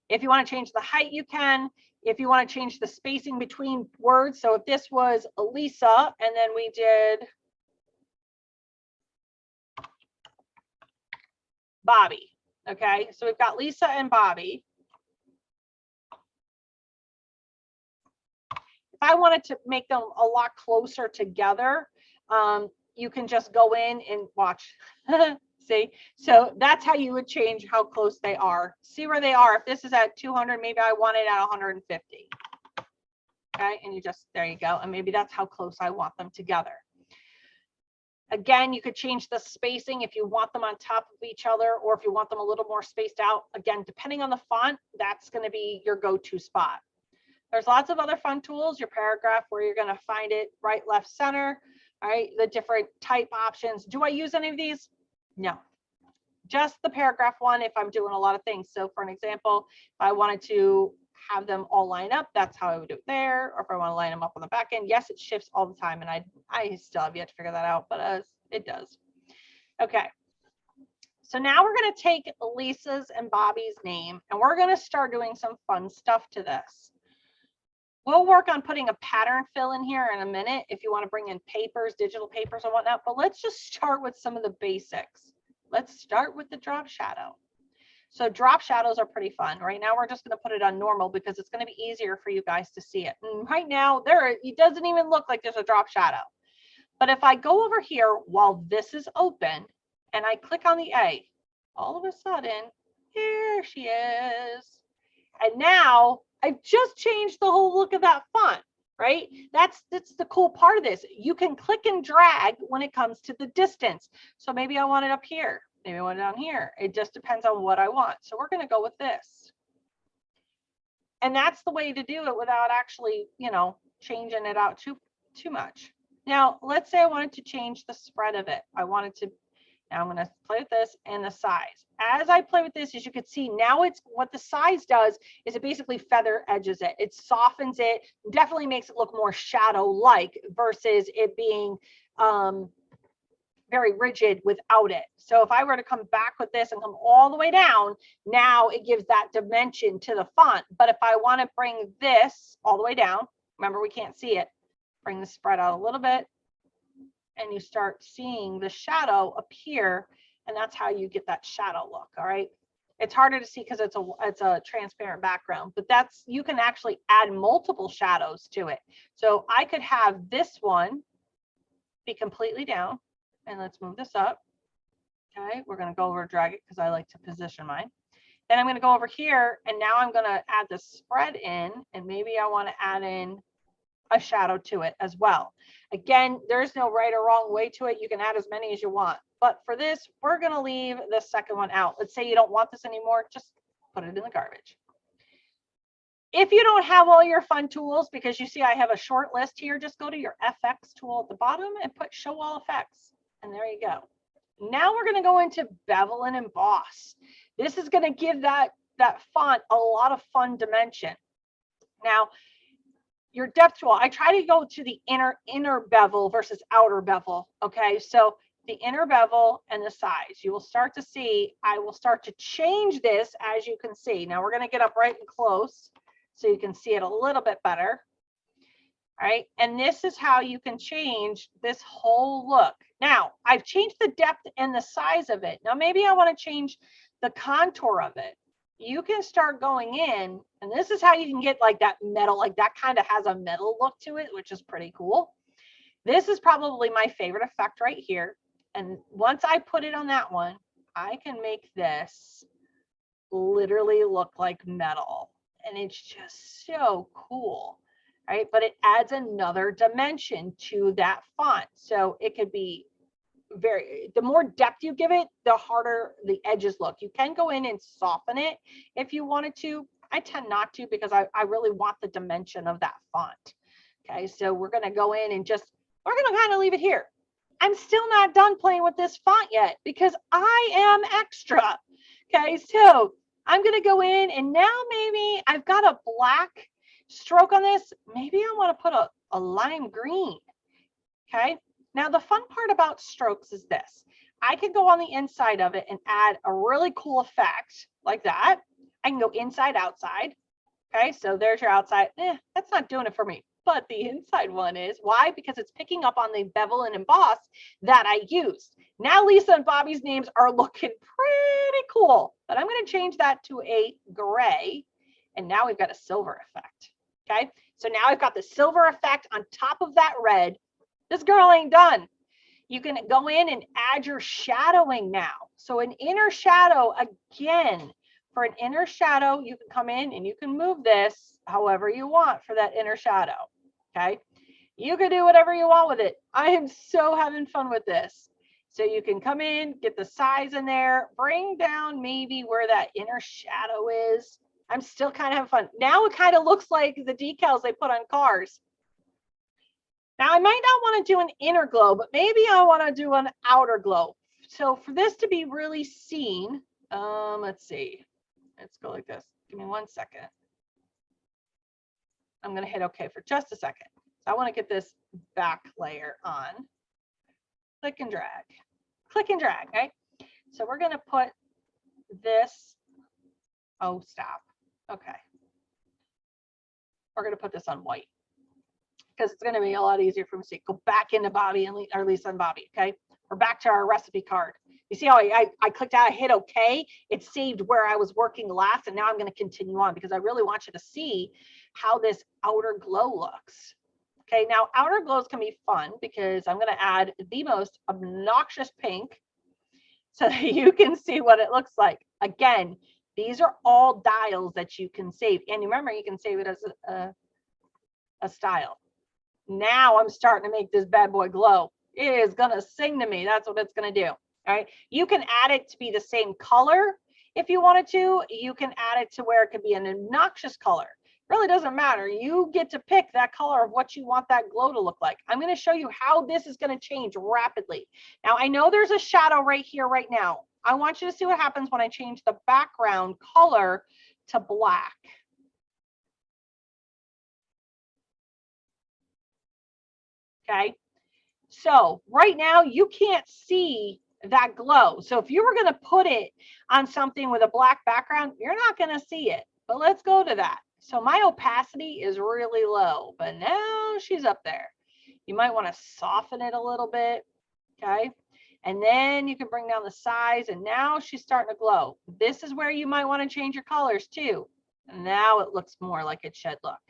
If you want to change the height, you can. If you want to change the spacing between words, so if this was Lisa and then we did Bobby, okay? So we've got Lisa and Bobby. If I wanted to make them a lot closer together, you can just go in and watch. See, so that's how you would change how close they are. See where they are. If this is at 200, maybe I want it at 150. Okay, and you just, there you go. And maybe that's how close I want them together. Again, you could change the spacing if you want them on top of each other or if you want them a little more spaced out. Again, depending on the font, that's going to be your go-to spot. There's lots of other fun tools, your paragraph where you're going to find it right, left, center, all right, the different type options. Do I use any of these? No, just the paragraph one if I'm doing a lot of things. So for an example, if I wanted to have them all line up, that's how I would do it there. Or if I want to line them up on the back end, yes, it shifts all the time. And I still have yet to figure that out, but it does. Okay. So now we're going to take Lisa's and Bobby's name and we're going to start doing some fun stuff to this. We'll work on putting a pattern fill in here in a minute if you want to bring in papers, digital papers and whatnot, but let's just start with some of the basics. Let's start with the drop shadow. So drop shadows are pretty fun. Right now, we're just going to put it on normal because it's going to be easier for you guys to see it. And right now, it doesn't even look like there's a drop shadow. But if I go over here while this is open and I click on the A, all of a sudden, here she is. And now I've just changed the whole look of that font, right? That's the cool part of this. You can click and drag when it comes to the distance. So maybe I want it up here. Maybe I want it down here. It just depends on what I want. So we're going to go with this. And that's the way to do it without actually, you know, changing it out too much. Now, let's say I wanted to change the spread of it. I wanted to, now I'm going to play with this and the size. As I play with this, as you can see, now it's what the size does is it basically feather edges it. It softens it, definitely makes it look more shadow-like versus it being very rigid without it. So if I were to come back with this and come all the way down, now it gives that dimension to the font. But if I want to bring this all the way down, remember we can't see it, bring the spread out a little bit, and you start seeing the shadow appear, and that's how you get that shadow look. All right, it's harder to see because it's a transparent background, but that's, you can actually add multiple shadows to it. So I could have this one be completely down, and let's move this up. Okay, we're going to go over and drag it because I like to position mine. Then I'm going to go over here, and now I'm going to add the spread in, and maybe I want to add in a shadow to it as well. Again, there's no right or wrong way to it. You can add as many as you want. But for this, we're going to leave the second one out. Let's say you don't want this anymore, just put it in the garbage. If you don't have all your fun tools, because you see I have a short list here, just go to your FX tool at the bottom and put show all effects. And there you go. Now we're going to go into bevel and emboss. This is going to give that font a lot of fun dimension. Now, your depth tool, I try to go to the inner bevel versus outer bevel. Okay, so the inner bevel and the size, you will start to see, I will start to change this, as you can see. Now we're going to get up right and close so you can see it a little bit better. All right, and this is how you can change this whole look. Now I've changed the depth and the size of it. Now maybe I want to change the contour of it. You can start going in, and this is how you can get like that metal, like that kind of has a metal look to it, which is pretty cool. This is probably my favorite effect right here. And once I put it on that one, I can make this literally look like metal. And it's just so cool, right? But it adds another dimension to that font. So it could be the more depth you give it, the harder the edges look. You can go in and soften it if you wanted to. I tend not to because I really want the dimension of that font. Okay, so we're going to go in and we're going to kind of leave it here. I'm still not done playing with this font yet because I am extra. Okay, so I'm going to go in, and now maybe I've got a black stroke on this. Maybe I want to put a lime green. Okay. Now, the fun part about strokes is this. I could go on the inside of it and add a really cool effect like that. I can go inside, outside. Okay, so there's your outside. That's not doing it for me, but the inside one is. Why? Because it's picking up on the bevel and emboss that I used. Now, Lisa and Bobby's names are looking pretty cool, but I'm going to change that to a gray, and now we've got a silver effect. Okay, so now I've got the silver effect on top of that red. This girl ain't done. You can go in and add your shadowing now. So an inner shadow, again, for an inner shadow, you can come in and you can move this however you want for that inner shadow. Okay. You can do whatever you want with it. I am so having fun with this. So you can come in, get the size in there, bring down maybe where that inner shadow is. I'm still kind of having fun. Now it kind of looks like the decals they put on cars. Now, I might not want to do an inner glow, but maybe I want to do an outer glow. So for this to be really seen, let's see. Let's go like this. Give me 1 second. I'm going to hit OK for just a second. So I want to get this back layer on. Click and drag. Click and drag, okay? So we're going to put this. Oh, stop. Okay. We're going to put this on white, because it's going to be a lot easier for me to see. Go back into Bobby and or Lisa and Bobby. Okay, we're back to our recipe card. You see how I clicked out, I hit OK. It saved where I was working last, and now I'm going to continue on because I really want you to see how this outer glow looks. Okay, now outer glows can be fun because I'm going to add the most obnoxious pink so that you can see what it looks like. Again, These are all dials that you can save. And remember, you can save it as a style. Now I'm starting to make this bad boy glow. It is going to sing to me. That's what it's going to do. All right. You can add it to be the same color if you wanted to. You can add it to where it could be an obnoxious color. Really doesn't matter. You get to pick that color of what you want that glow to look like. I'm going to show you how this is going to change rapidly. Now, I know there's a shadow right here right now. I want you to see what happens when I change the background color to black. Okay. So right now you can't see that glow. So if you were going to put it on something with a black background, you're not going to see it. But let's go to that. So my opacity is really low, but now she's up there. You might want to soften it a little bit. Okay. And then you can bring down the size, and now she's starting to glow. This is where you might want to change your colors too. And now it looks more like it should look.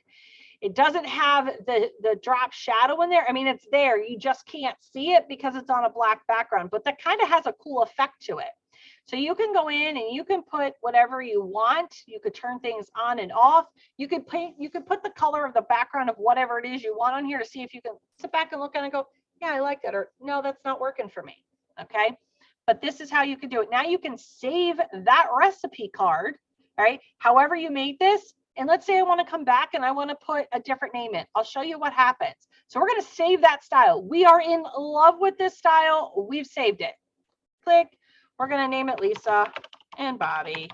It doesn't have the drop shadow in there. I mean, it's there. You just can't see it because it's on a black background, but that kind of has a cool effect to it. So you can go in and you can put whatever you want. You could turn things on and off. You could put the color of the background of whatever it is you want on here to see if you can sit back and look at it and go, yeah, I like that. Or no, that's not working for me. Okay. But this is how you can do it. Now you can save that recipe card. All right. However you made this. And let's say I want to come back and I want to put a different name in. I'll show you what happens. So we're going to save that style. We are in love with this style. We've saved it. Click. We're going to name it Lisa and Bobby.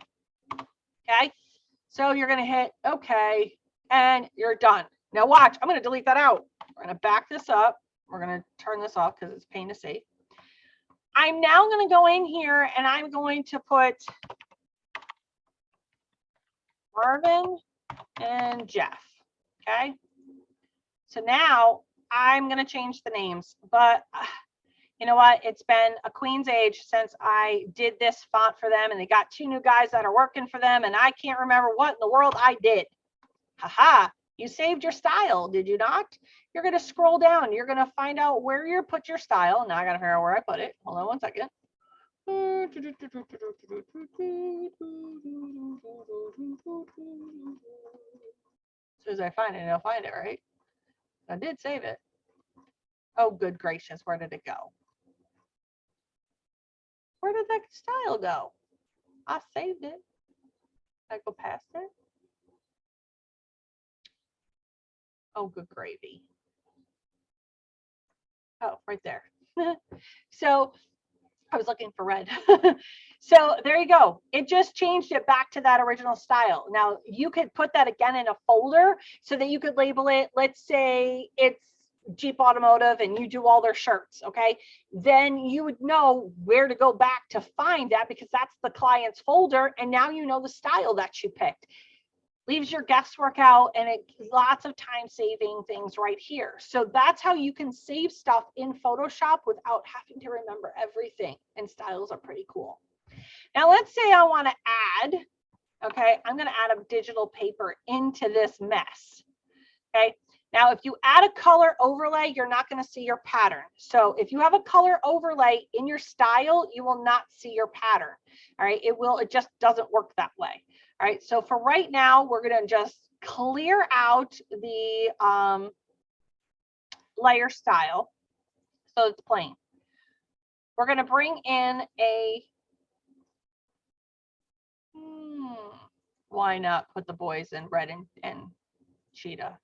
Okay. So you're going to hit OK and you're done. Now watch. I'm going to delete that out. We're going to back this up. We're going to turn this off because it's a pain to see. I'm now going to go in here and I'm going to put Marvin and Jeff. Okay. So now I'm going to change the names, but you know what? It's been a queen's age since I did this font for them, and they got 2 new guys that are working for them, and I can't remember what in the world I did. Haha. You saved your style, did you not? You're going to scroll down. You're going to find out where you put your style. Now I got to figure out where I put it. Hold on one second. As soon as I find it, I'll find it, right? I did save it. Oh, good gracious. Where did it go? Where did that style go? I saved it. I go past it. Oh, good gravy. Oh, right there. So I was looking for red. So there you go. It just changed it back to that original style. Now you could put that again in a folder so that you could label it. Let's say it's Jeep Automotive and you do all their shirts. Okay. Then you would know where to go back to find that because that's the client's folder. And now you know the style that you picked. Leaves your guesswork out, and it lots of time saving things right here. So that's how you can save stuff in Photoshop without having to remember everything. And styles are pretty cool. Now let's say I want to add, okay, I'm going to add a digital paper into this mess. Okay. Now, if you add a color overlay, you're not going to see your pattern. So if you have a color overlay in your style, you will not see your pattern. All right. It just doesn't work that way. All right. So for right now, we're going to just clear out the layer style. So it's plain. We're going to bring in a, why not put the boys in red and cheetah?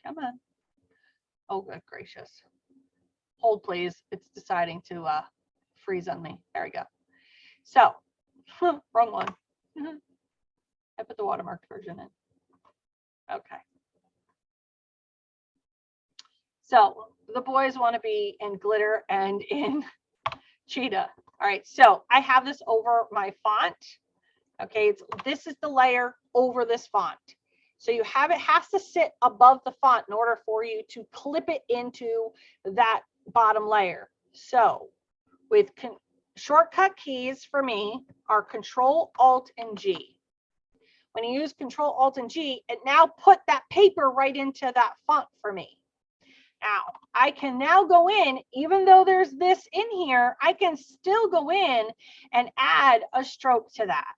Come on. Oh, good gracious. Hold, please. It's deciding to freeze on me. There we go. So, wrong one. I put the watermark version in. Okay. So, the boys want to be in glitter and in cheetah. All right. So, I have this over my font. Okay. This is the layer over this font. So you have it has to sit above the font in order for you to clip it into that bottom layer. So with shortcut keys for me are Control, Alt, and G. When you use Control, Alt, and G, it now put that paper right into that font for me. Now I can now go in, even though there's this in here, I can still go in and add a stroke to that.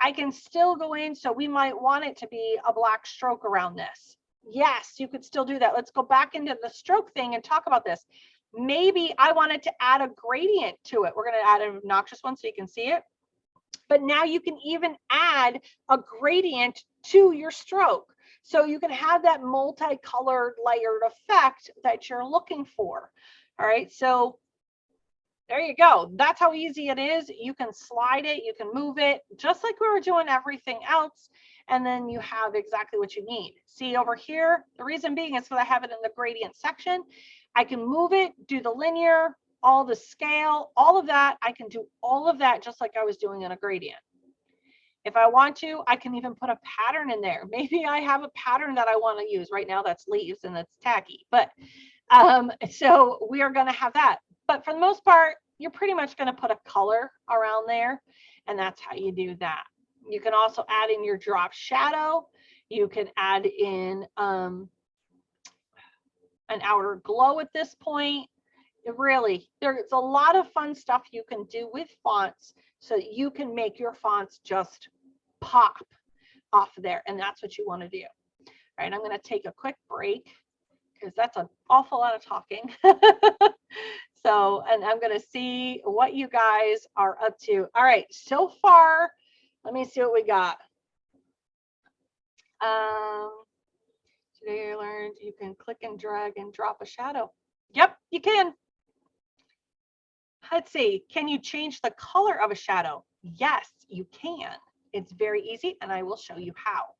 I can still go in. So we might want it to be a black stroke around this. Yes, you could still do that. Let's go back into the stroke thing and talk about this. Maybe I wanted to add a gradient to it. We're going to add an obnoxious one so you can see it. But now you can even add a gradient to your stroke. So you can have that multicolored layered effect that you're looking for. All right, so there you go. That's how easy it is. You can slide it, you can move it, just like we were doing everything else. And then you have exactly what you need. See over here, the reason being is because I have it in the gradient section. I can move it, do the linear, all the scale, all of that. I can do all of that just like I was doing in a gradient. If I want to, I can even put a pattern in there. Maybe I have a pattern that I want to use right now that's leaves and that's tacky, but so we are going to have that. But for the most part, you're pretty much going to put a color around there, and that's how you do that. You can also add in your drop shadow. You can add in an outer glow at this point. Really, there's a lot of fun stuff you can do with fonts so that you can make your fonts just pop off of there, and that's what you want to do. All right, I'm going to take a quick break because that's an awful lot of talking. So, and I'm going to see what you guys are up to. All right, so far, let me see what we got. Today I learned you can click and drag and drop a shadow. Yep, you can. Let's see, can you change the color of a shadow? Yes, you can. It's very easy, and I will show you how.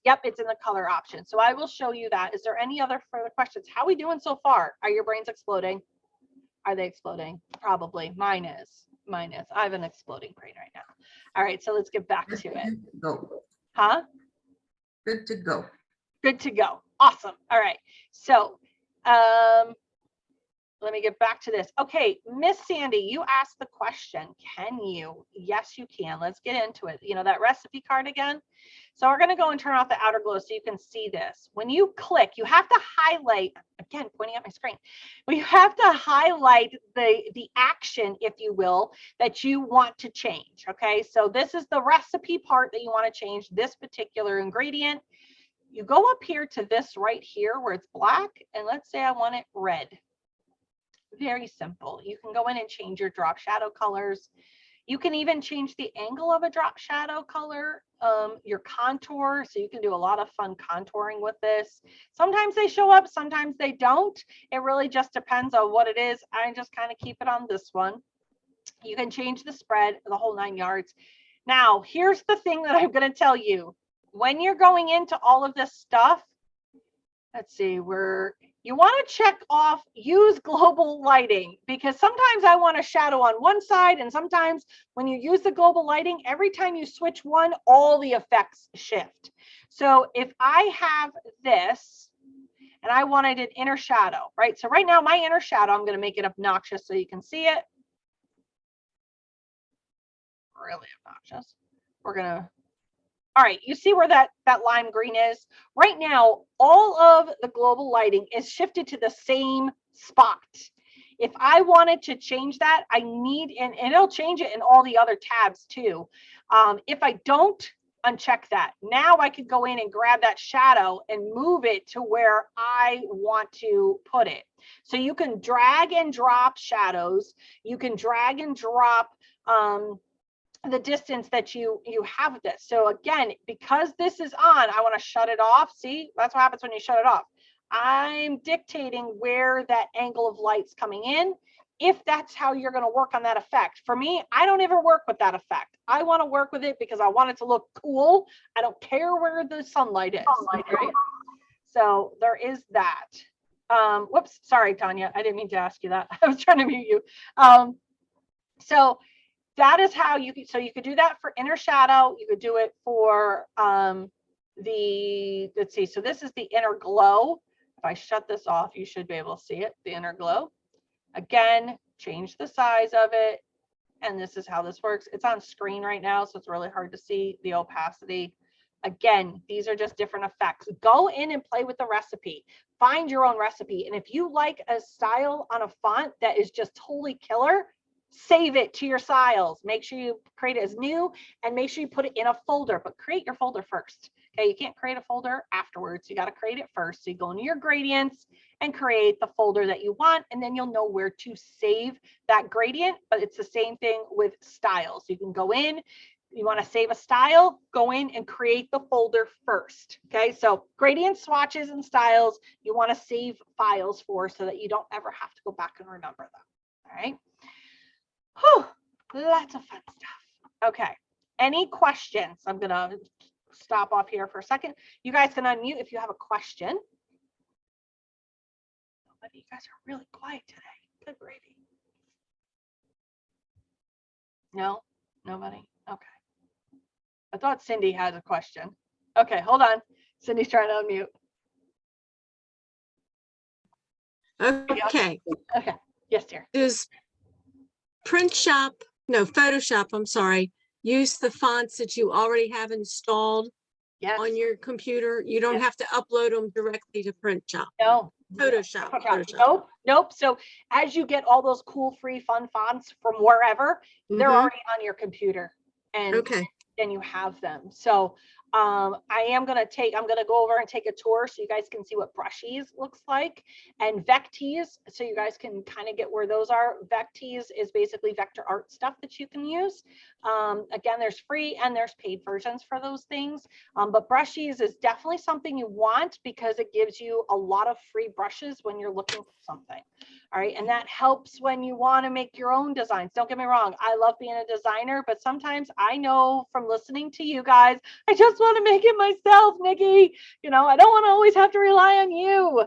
Yep, it's in the color option. So I will show you that. Is there any other further questions? How are we doing so far? Are your brains exploding? Are they exploding? Probably. Mine is. Mine is. I have an exploding brain right now. All right, so let's get back to it. Go. Huh? Good to go. Good to go. Awesome. All right. So let me get back to this. Okay, Miss Sandy, you asked the question, can you? Yes, you can. Let's get into it. You know, that recipe card again. So we're going to go and turn off the outer glow so you can see this. When you click, you have to highlight, again, pointing at my screen, but you have to highlight the action, if you will, that you want to change. Okay, so this is the recipe part that you want to change, this particular ingredient. You go up here to this right here where it's black, and let's say I want it red. Very simple. You can go in and change your drop shadow colors. You can even change the angle of a drop shadow color, your contour. So you can do a lot of fun contouring with this. Sometimes they show up, sometimes they don't. It really just depends on what it is. I just kind of keep it on this one. You can change the spread, the whole 9 yards. Now, here's the thing that I'm going to tell you. When you're going into all of this stuff, let's see, you want to check off use global lighting, because sometimes I want a shadow on one side, and sometimes when you use the global lighting, every time you switch one, all the effects shift. So if I have this and I wanted an inner shadow, right? So right now my inner shadow, I'm going to make it obnoxious so you can see it. Really obnoxious. We're going to, all right, you see where that lime green is? Right now, all of the global lighting is shifted to the same spot. If I wanted to change that, I need, and it'll change it in all the other tabs too. If I don't uncheck that, now I could go in and grab that shadow and move it to where I want to put it. So you can drag and drop shadows. You can drag and drop the distance that you have with this. So again, because this is on, I want to shut it off. See, that's what happens when you shut it off. I'm dictating where that angle of light's coming in, if that's how you're going to work on that effect. For me, I don't ever work with that effect. I want to work with it because I want it to look cool. I don't care where the sunlight is. Right? So there is that. Whoops, sorry, Tanya. I didn't mean to ask you that. I was trying to mute you. So that is how you could, so you could do that for inner shadow. You could do it for let's see, so this is the inner glow. If I shut this off, you should be able to see it, the inner glow. Again, change the size of it. And this is how this works. It's on screen right now, so it's really hard to see the opacity. Again, these are just different effects. Go in and play with the recipe. Find your own recipe. And if you like a style on a font that is just totally killer, save it to your styles. Make sure you create it as new and make sure you put it in a folder, but create your folder first. Okay, you can't create a folder afterwards. You got to create it first. So you go into your gradients and create the folder that you want, and then you'll know where to save that gradient. But it's the same thing with styles. You can go in, you want to save a style, go in and create the folder first. Okay, so gradients, swatches, and styles, you want to save files for so that you don't ever have to go back and remember them. All right. Whew, lots of fun stuff. Okay, any questions? I'm going to stop off here for a second. You guys can unmute if you have a question. But you guys are really quiet today. Good gravy. No, nobody. Okay. I thought Cindy has a question. Okay, hold on. Cindy's trying to unmute. Okay. Okay. Yes, dear. Does Photoshop, I'm sorry, use the fonts that you already have installed Yes. on your computer? You don't Yes. have to upload them directly to Print Shop. No. Photoshop. Nope. Nope. So as you get all those cool, free, fun fonts from wherever, they're Mhm. already on your computer. And Okay. then you have them. So I'm going to go over and take a tour so you guys can see what Brushies looks like, and Vectees, so you guys can kind of get where those are. Vectees is basically vector art stuff that you can use. Again, there's free and there's paid versions for those things. But Brushies is definitely something you want because it gives you a lot of free brushes when you're looking for something. All right. And that helps when you want to make your own designs. Don't get me wrong. I love being a designer, but sometimes I know from listening to you guys, I just want to make it myself, Nikki. You know, I don't want to always have to rely on you.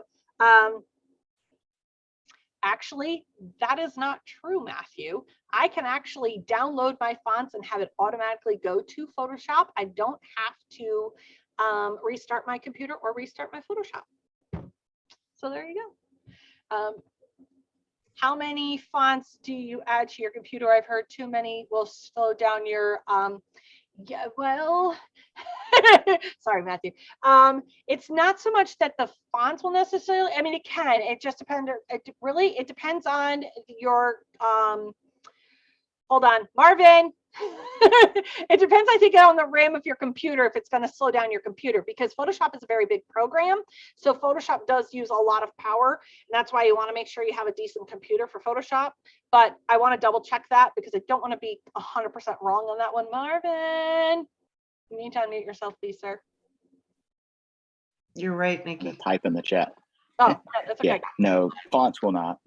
Actually, that is not true, Matthew. I can actually download my fonts and have it automatically go to Photoshop. I don't have to restart my computer or restart my Photoshop. So there you go. How many fonts do you add to your computer? I've heard too many will slow down your, yeah, well, sorry, Matthew. It's not so much that the fonts will necessarily, I mean, it can, it just depends, it depends on your, hold on, Marvin. It depends, I think, on the RAM of your computer, if it's going to slow down your computer, because Photoshop is a very big program. So Photoshop does use a lot of power. And that's why you want to make sure you have a decent computer for Photoshop. But I want to double check that because I don't want to be 100% wrong on that one. Marvin, you need to unmute yourself, please, sir. You're right, I'm Nikki. gonna type in the chat. Oh, that's okay. Yeah, no, fonts will not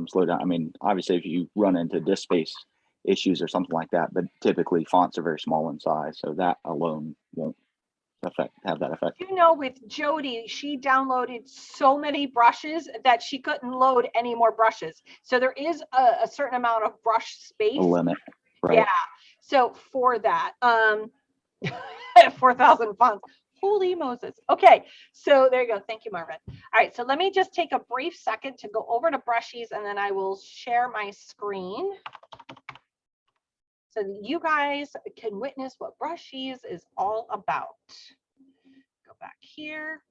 slow down. I mean, obviously, if you run into disk space issues or something like that, but typically fonts are very small in size, so that alone won't have that effect. You know, with Jody, she downloaded so many brushes that she couldn't load any more brushes. So there is a certain amount of brush space. A limit, right? Yeah. So for that, 4,000 fonts. Holy Moses. Okay, so there you go. Thank you, Marvin. All right, so let me just take a brief second to go over to Brushies, and then I will share my screen so that you guys can witness what Brushies is all about. Go back here.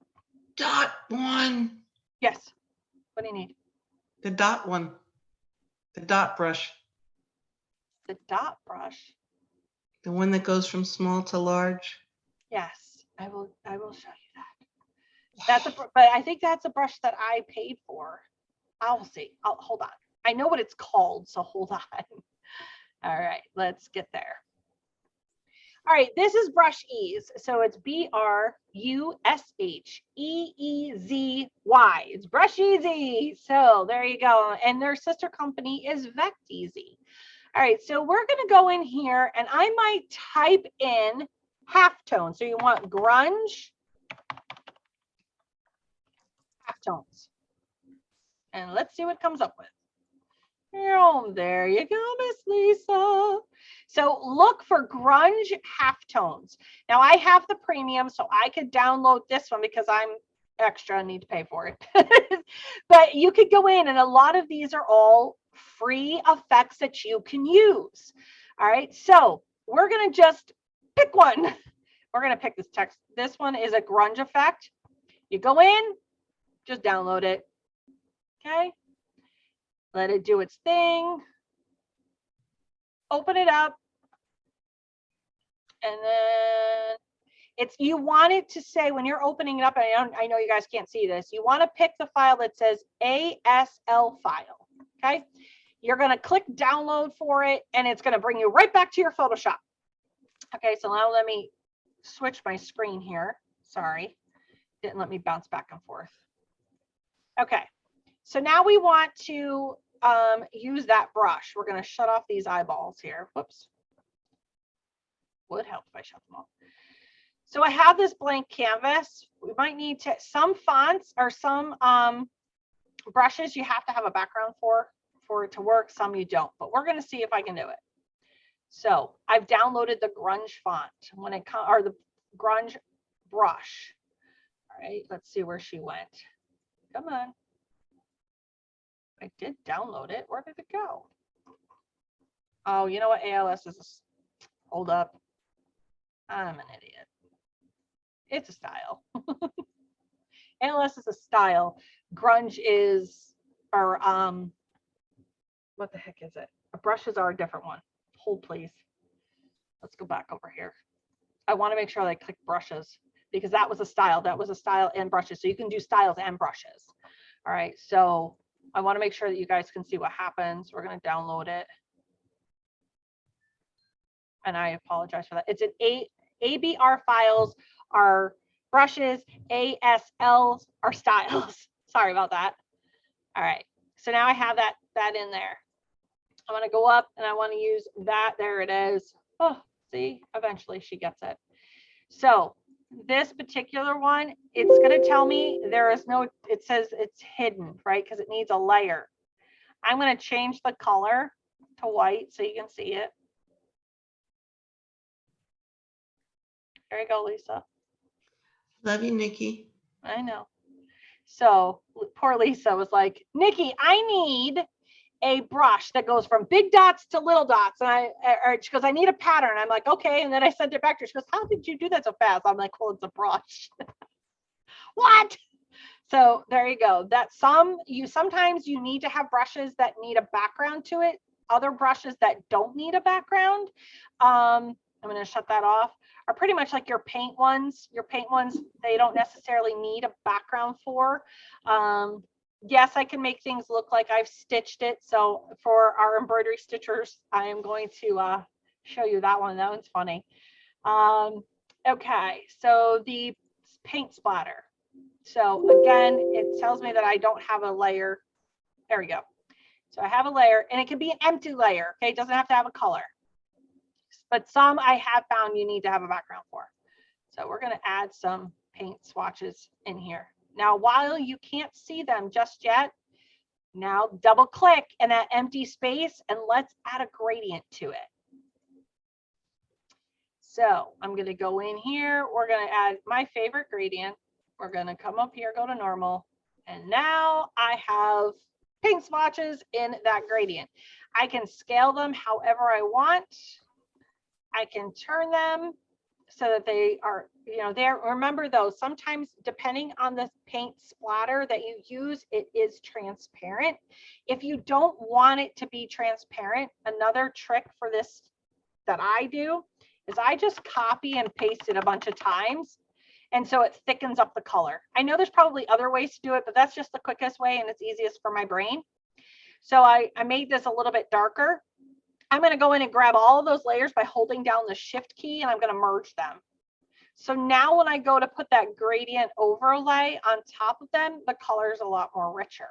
Dot one. Yes. What do you need? The dot one. The dot brush. The dot brush. The one that goes from small to large. Yes, I will show you that. That's a, but I think that's a brush that I paid for. I'll see. Hold on. I know what it's called, so hold on. All right, let's get there. All right, this is Brushies. So it's BRUSHEEZY. It's Brushies. So there you go. And their sister company is Vecteezy. All right, so we're going to go in here and I might type in halftone. So you want grunge halftones. And let's see what comes up with. Oh, there you go, Miss Lisa. So look for grunge halftones. Now I have the premium, so I could download this one because I'm extra and need to pay for it. But you could go in and a lot of these are all free effects that you can use. All right, so we're going to just pick one. We're going to pick this text. This one is a grunge effect. You go in, just download it. Okay. Let it do its thing. open it up. And then you want it to say when you're opening it up, and I know you guys can't see this, you want to pick the file that says ASL file. Okay. You're going to click download for it, and it's going to bring you right back to your Photoshop. Okay. So now let me switch my screen here. Sorry. Didn't let me bounce back and forth. Okay. So now we want to use that brush. We're going to shut off these eyeballs here. Whoops. Would help if I shut them off. So I have this blank canvas. We might need to, some fonts or some brushes you have to have a background for it to work. Some you don't, but we're going to see if I can do it. So I've downloaded the Grunge font when it comes, or the Grunge brush. All right, let's see where she went. Come on. I did download it. Where did it go? Oh, you know what? ALS is, hold up. I'm an idiot. It's a style. ALS is a style. Grunge is, or what the heck is it? Brushes are a different one. Hold please. Let's go back over here. I want to make sure that I click brushes because that was a style. That was a style and brushes. So you can do styles and brushes. All right. So I want to make sure that you guys can see what happens. We're going to download it. And I apologize for that. It's an ABR files are brushes, ASLs are styles. Sorry about that. All right. So now I have that in there. I want to go up and I want to use that. There it is. Oh, see, eventually she gets it. So this particular one, it's going to tell me there is no, it says it's hidden, right? Because it needs a layer. I'm going to change the color to white so you can see it. There you go, Lisa. Love you, Nikki. I know. So poor Lisa was like, Nikki, I need a brush that goes from big dots to little dots. And she goes, I need a pattern. I'm like, okay. And then I sent it back to her. She goes, how did you do that so fast? I'm like, well, it's a brush. What? So there you go. Sometimes you need to have brushes that need a background to it. Other brushes that don't need a background. I'm going to shut that off. Are pretty much like your paint ones. Your paint ones, they don't necessarily need a background for. Yes, I can make things look like I've stitched it. So for our embroidery stitchers, I am going to show you that one. That one's funny. Okay, so the paint splatter. So again, it tells me that I don't have a layer. There we go. So I have a layer, and it can be an empty layer. Okay, it doesn't have to have a color. But some I have found you need to have a background for. So we're going to add some paint swatches in here. Now, while you can't see them just yet, now double click in that empty space and let's add a gradient to it. So I'm going to go in here. We're going to add my favorite gradient. We're going to come up here, go to normal. And now I have paint swatches in that gradient. I can scale them however I want. I can turn them so that they are, there. Remember though, sometimes depending on the paint splatter that you use, it is transparent. If you don't want it to be transparent, another trick for this that I do is I just copy and paste it a bunch of times. And so it thickens up the color. I know there's probably other ways to do it, but that's just the quickest way and it's easiest for my brain. So I made this a little bit darker. I'm going to go in and grab all of those layers by holding down the shift key and I'm going to merge them. So now when I go to put that gradient overlay on top of them, the color is a lot more richer.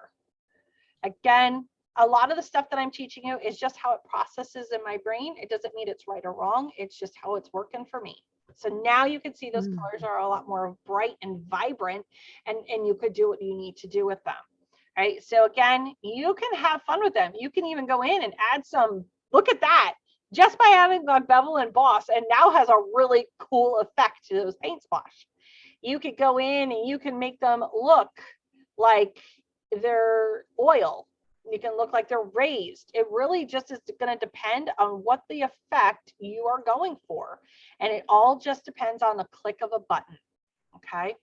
Again, a lot of the stuff that I'm teaching you is just how it processes in my brain. It doesn't mean it's right or wrong. It's just how it's working for me. So now you can see those colors are a lot more bright and vibrant and you could do what you need to do with them. All right. So again, you can have fun with them. You can even go in and add some. Look at that, just by having the bevel and emboss, and now has a really cool effect to those paint splash. You could go in and you can make them look like they're oil. You can look like they're raised. It really just is going to depend on what the effect you are going for. And it all just depends on the click of a button. Okay.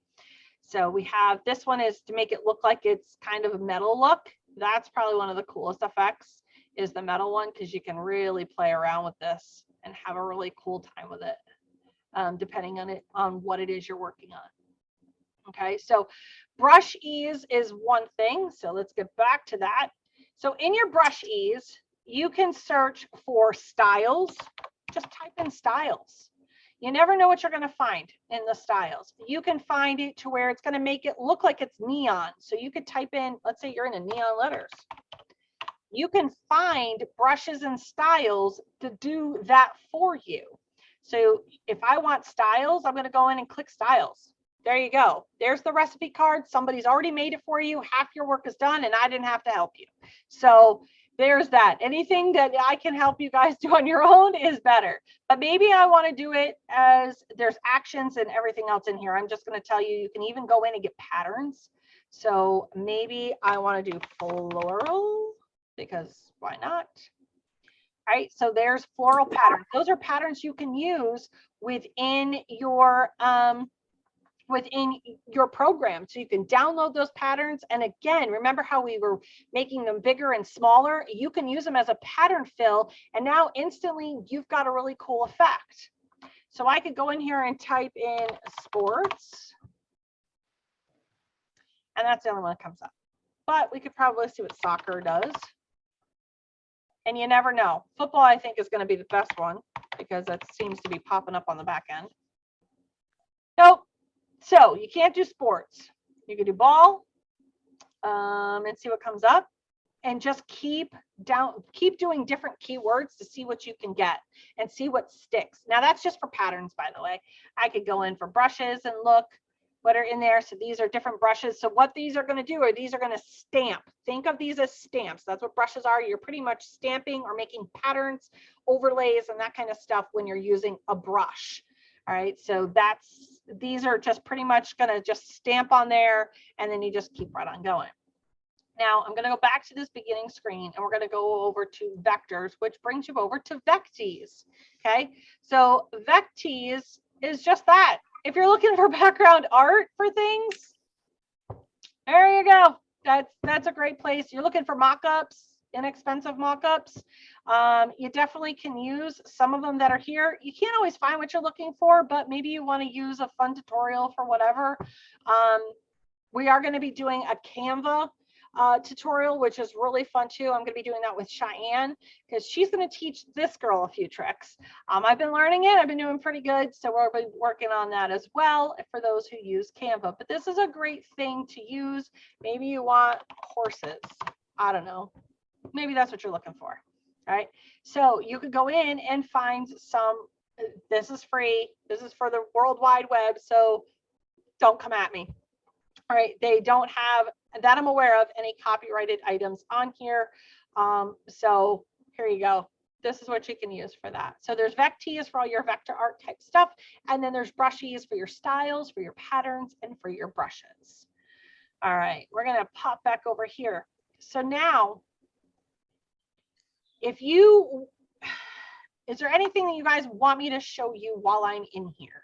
So we have, this one is to make it look like it's kind of a metal look. That's probably one of the coolest effects. is the metal one, because you can really play around with this and have a really cool time with it, depending on what it is you're working on. Okay, so brush ease is one thing. So let's get back to that. So in your brush ease, you can search for styles. Just type in styles. You never know what you're going to find in the styles. You can find it to where it's going to make it look like it's neon. So you could type in, let's say you're in a neon letters. You can find brushes and styles to do that for you. So if I want styles, I'm going to go in and click styles. There you go. There's the recipe card. Somebody's already made it for you. Half your work is done and I didn't have to help you. So there's that. Anything that I can help you guys do on your own is better. But maybe I want to do it as there's actions and everything else in here. I'm just going to tell you, you can even go in and get patterns. So maybe I want to do floral, because why not? All right, so there's floral patterns. Those are patterns you can use within your program. So you can download those patterns. And again, remember how we were making them bigger and smaller? You can use them as a pattern fill. And now instantly you've got a really cool effect. So I could go in here and type in sports. And that's the only one that comes up. But we could probably see what soccer does. And you never know. Football, I think, is going to be the best one because that seems to be popping up on the back end. Nope. So you can't do sports. You can do ball and see what comes up, and just keep doing different keywords to see what you can get and see what sticks. Now that's just for patterns, by the way. I could go in for brushes and look what are in there. So these are different brushes. So what these are going to do are these are going to stamp. Think of these as stamps. That's what brushes are. You're pretty much stamping or making patterns, overlays, and that kind of stuff when you're using a brush. All right, so these are just pretty much going to just stamp on there, and then you just keep right on going. Now I'm going to go back to this beginning screen, and we're going to go over to vectors, which brings you over to Vectease. Okay, so Vectease is just that. If you're looking for background art for things, there you go. That's a great place. You're looking for mock-ups, inexpensive mock-ups. You definitely can use some of them that are here. You can't always find what you're looking for, but maybe you want to use a fun tutorial for whatever. We are going to be doing a Canva tutorial, which is really fun too. I'm going to be doing that with Cheyenne because she's going to teach this girl a few tricks. I've been learning it. I've been doing pretty good. So we'll be working on that as well for those who use Canva. But this is a great thing to use. Maybe you want horses. I don't know. Maybe that's what you're looking for. All right. So you could go in and find some. This is free. This is for the World Wide Web. So don't come at me. All right. They don't have, that I'm aware of, any copyrighted items on here. So here you go. This is what you can use for that. So there's Vectease for all your vector art type stuff. And then there's Brushies for your styles, for your patterns, and for your brushes. All right. We're going to pop back over here. So now, is there anything that you guys want me to show you while I'm in here?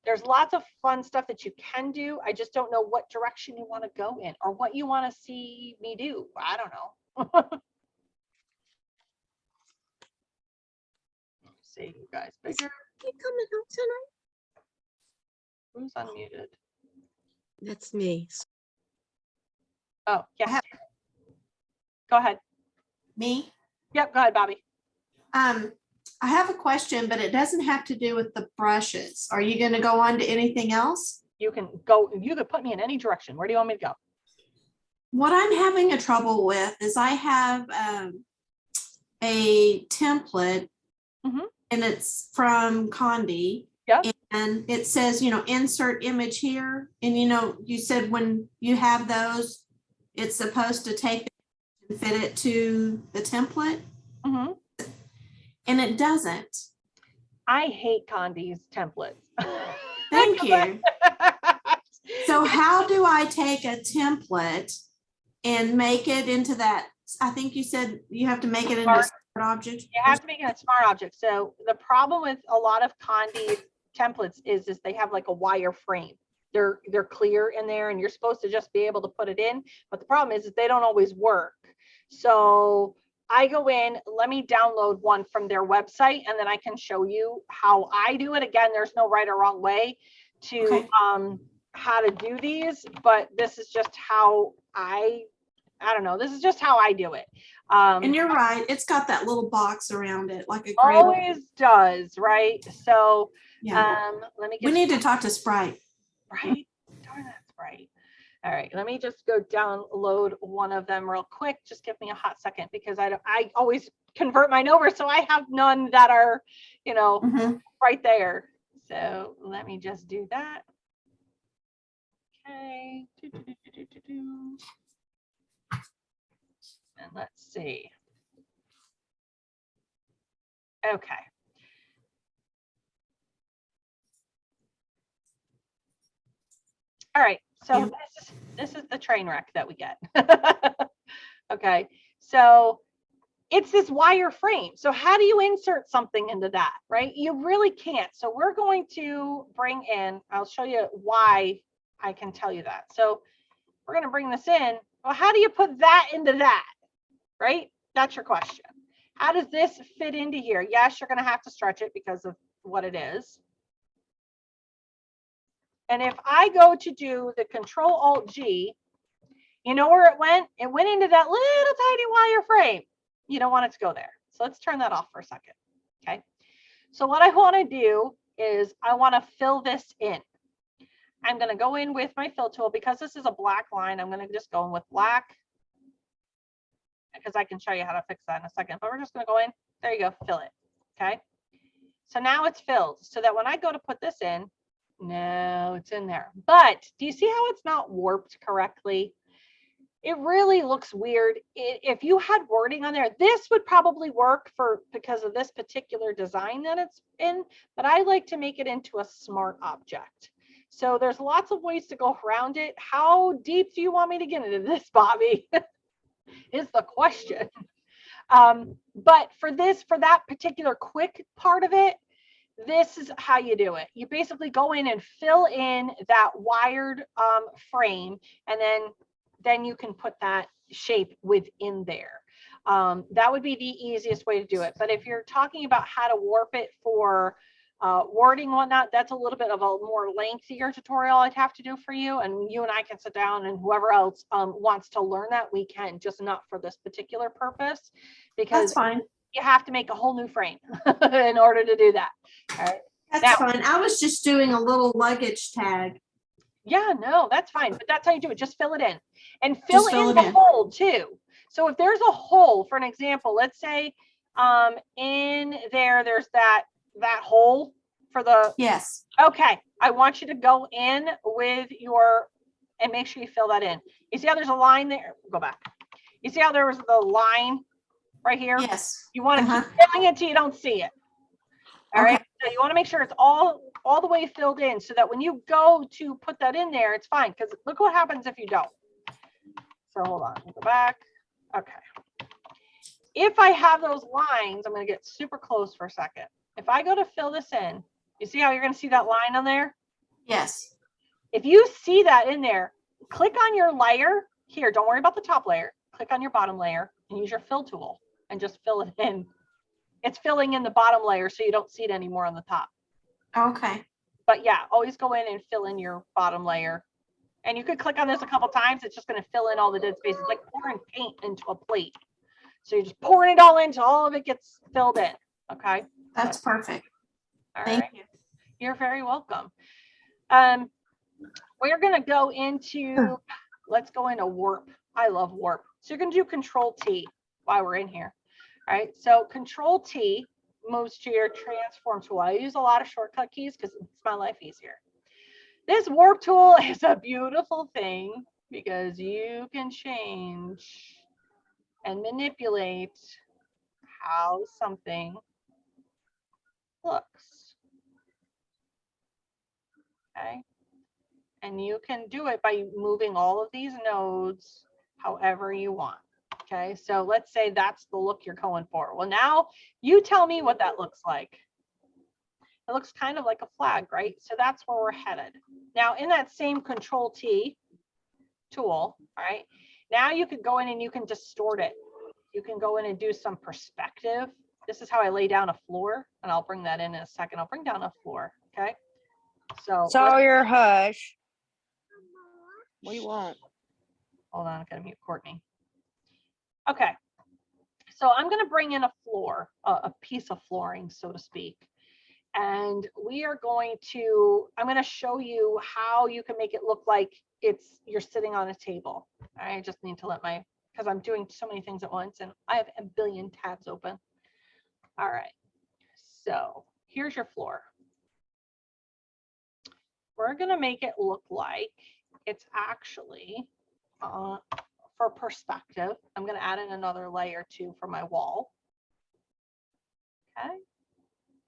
There's lots of fun stuff that you can do. I just don't know what direction you want to go in or what you want to see me do. I don't know. Let's see, you guys. Is there anything coming out tonight? Who's unmuted? That's me. Oh, yeah. Go ahead. Me? Yep, go ahead, Bobby. I have a question, but it doesn't have to do with the brushes. Are you going to go on to anything else? You can put me in any direction. Where do you want me to go? What I'm having a trouble with is I have a template Mhm. and it's from Condi. Yep. And it says, insert image here. And, you said when you have those, it's supposed to take and fit it to the template. Mhm. And it doesn't. I hate Condi's templates. Thank you. So how do I take a template and make it into that? I think you said you have to make it into a smart object. You have to make it a smart object. So the problem with a lot of Condi templates is they have like a wire frame. They're clear in there and you're supposed to just be able to put it in. But the problem is they don't always work. So I go in, let me download one from their website, and then I can show you how I do it. Again, there's no right or wrong way to Okay. how to do these, but this is just how I don't know, this is just how I do it. And you're right, it's got that little box around it, like a grid. Always does, right? So Yeah, let me we get need to talk to Sprite. right. Darn, that's right. All right, let me just go download one of them real quick. Just give me a hot second because I always convert mine over, so I have none that are, you know, Mhm. right there. So let me just do that. Okay. And let's see. Okay. All right. So Yeah. this is the train wreck that we get. Okay. So it's this wire frame. So how do you insert something into that, right? You really can't. So we're going to bring in, I'll show you why I can tell you that. So we're going to bring this in. Well, how do you put that into that, right? That's your question. How does this fit into here? Yes, you're going to have to stretch it because of what it is. And if I go to do the Control-Alt-G, you know where it went? It went into that little tiny wire frame. You don't want it to go there. So let's turn that off for a second. Okay. So what I want to do is I want to fill this in. I'm going to go in with my fill tool because this is a black line. I'm going to just go in with black because I can show you how to fix that in a second, but we're just going to go in. There you go. Fill it. Okay. So now it's filled so that when I go to put this in, no, it's in there. But do you see how it's not warped correctly? It really looks weird. If you had wording on there, this would probably work because of this particular design that it's in, but I like to make it into a smart object. So there's lots of ways to go around it. How deep do you want me to get into this, Bobby? Is the question. But for that particular quick part of it, this is how you do it. You basically go in and fill in that wired frame, and then you can put that shape within there. That would be the easiest way to do it. But if you're talking about how to warp it for wording and whatnot, that's a little bit of a more lengthier tutorial I'd have to do for you. And you and I can sit down, and whoever else wants to learn that, we can, just not for this particular purpose, because That's fine. you have to make a whole new frame in order to do that. All right. That's Now, fine. I was just doing a little luggage tag. yeah, no, that's fine. But that's how you do it. Just fill it in and fill Just fill in it the in. hole too. So if there's a hole, for an example, let's say in there's that hole for the, Yes. okay, I want you to go in with your, and make sure you fill that in. You see how there's a line there? Go back. You see how there was the line right here? Yes. You want to Uh-huh. keep filling it till you don't see it. All Okay. right. So you want to make sure it's all the way filled in so that when you go to put that in there, it's fine. Because look what happens if you don't. So hold on, go back. Okay. If I have those lines, I'm going to get super close for a second. If I go to fill this in, you see how you're going to see that line on there? Yes. If you see that in there, click on your layer here. Don't worry about the top layer. Click on your bottom layer and use your fill tool and just fill it in. It's filling in the bottom layer so you don't see it anymore on the top. Okay. But yeah, always go in and fill in your bottom layer. And you could click on this a couple times. It's just going to fill in all the dead spaces, like pouring paint into a plate. So you're just pouring it all in until all of it gets filled in. Okay. That's perfect. All Thank right. you. You're very welcome. We're going to go into, let's go into warp. I love warp. So you're going to do Control T while we're in here. All right. So Control T moves to your transform tool. I use a lot of shortcut keys because it makes my life easier. This warp tool is a beautiful thing because you can change and manipulate how something looks. Okay. And you can do it by moving all of these nodes however you want. Okay. So let's say that's the look you're going for. Well, now you tell me what that looks like. It looks kind of like a flag, right? So that's where we're headed. Now in that same Control T tool, all right, now you could go in and you can distort it. You can go in and do some perspective. This is how I lay down a floor, and I'll bring that in a second. I'll bring down a floor, okay? So Sawyer, hush. What do you want? hold on, I gotta mute Courtney. Okay, so I'm gonna bring in a floor, a piece of flooring, so to speak. And we are going to, I'm gonna show you how you can make it look like you're sitting on a table. I just need to let because I'm doing so many things at once and I have a billion tabs open. All right, so here's your floor. We're gonna make it look like it's actually, for perspective, I'm gonna add in another layer too for my wall. Okay,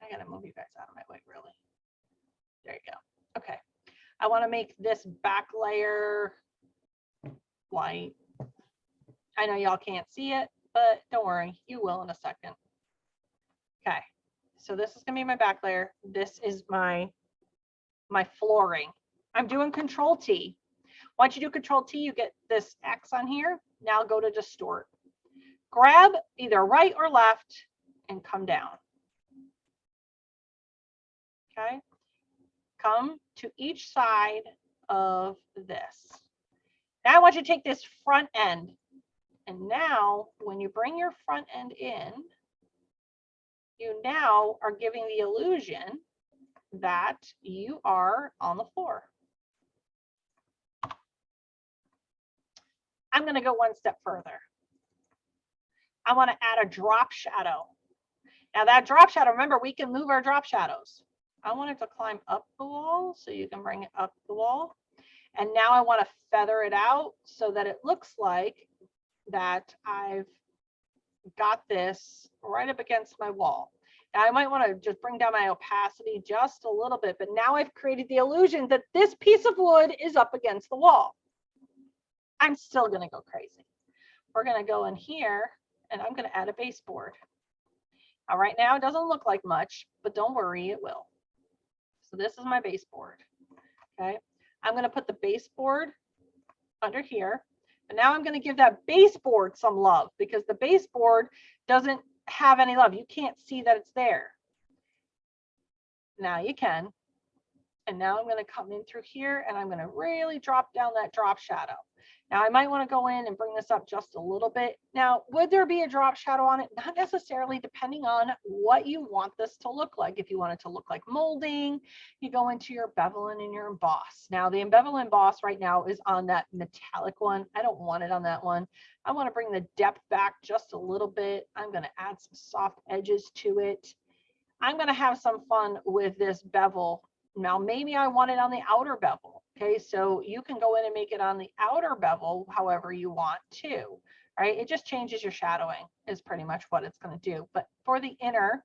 I gotta move you guys out of my way, really. There you go. Okay, I wanna make this back layer white. I know y'all can't see it, but don't worry, you will in a second. Okay, so this is gonna be my back layer. This is my flooring. I'm doing Control T. Once you do Control T, you get this X on here. Now go to Distort. Grab either right or left and come down. Okay, come to each side of this. Now I want you to take this front end. And now when you bring your front end in, you now are giving the illusion that you are on the floor. I'm going to go one step further. I want to add a drop shadow. Now that drop shadow, remember, we can move our drop shadows. I want it to climb up the wall, so you can bring it up the wall. And now I want to feather it out so that it looks like that I've got this right up against my wall. Now I might want to just bring down my opacity just a little bit, but now I've created the illusion that this piece of wood is up against the wall. I'm still going to go crazy. We're going to go in here and I'm going to add a baseboard. Now right now it doesn't look like much, but don't worry, it will. So this is my baseboard. Okay, I'm going to put the baseboard under here. And now I'm going to give that baseboard some love because the baseboard doesn't have any love. You can't see that it's there. Now you can. And now I'm going to come in through here and I'm going to really drop down that drop shadow. Now I might want to go in and bring this up just a little bit. Now, would there be a drop shadow on it? Not necessarily, depending on what you want this to look like. If you want it to look like molding, you go into your bevel and your emboss. Now the bevel and emboss right now is on that metallic one. I don't want it on that one. I want to bring the depth back just a little bit. I'm going to add some soft edges to it. I'm going to have some fun with this bevel. Now, maybe I want it on the outer bevel. Okay, so you can go in and make it on the outer bevel however you want to, right? It just changes your shadowing is pretty much what it's going to do. But for the inner,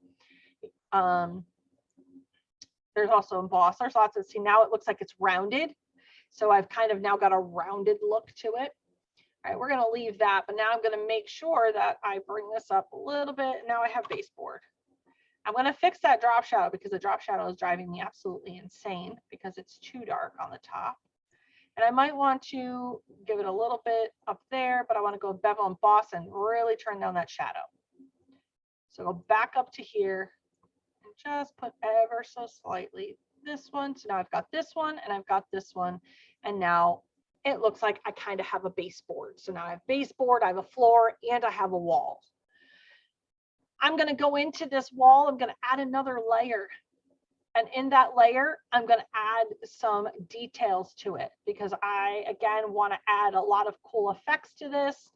there's also emboss. There's lots of, see, now it looks like it's rounded. So I've kind of now got a rounded look to it. All right, we're going to leave that, but now I'm going to make sure that I bring this up a little bit. Now I have baseboard. I'm going to fix that drop shadow because the drop shadow is driving me absolutely insane because it's too dark on the top. And I might want to give it a little bit up there, but I want to go bevel and emboss and really turn down that shadow. So go back up to here and just put ever so slightly this one. So now I've got this one and I've got this one. And now it looks like I kind of have a baseboard. So now I have baseboard, I have a floor, and I have a wall. I'm going to go into this wall. I'm going to add another layer. And in that layer, I'm going to add some details to it because I, again, want to add a lot of cool effects to this.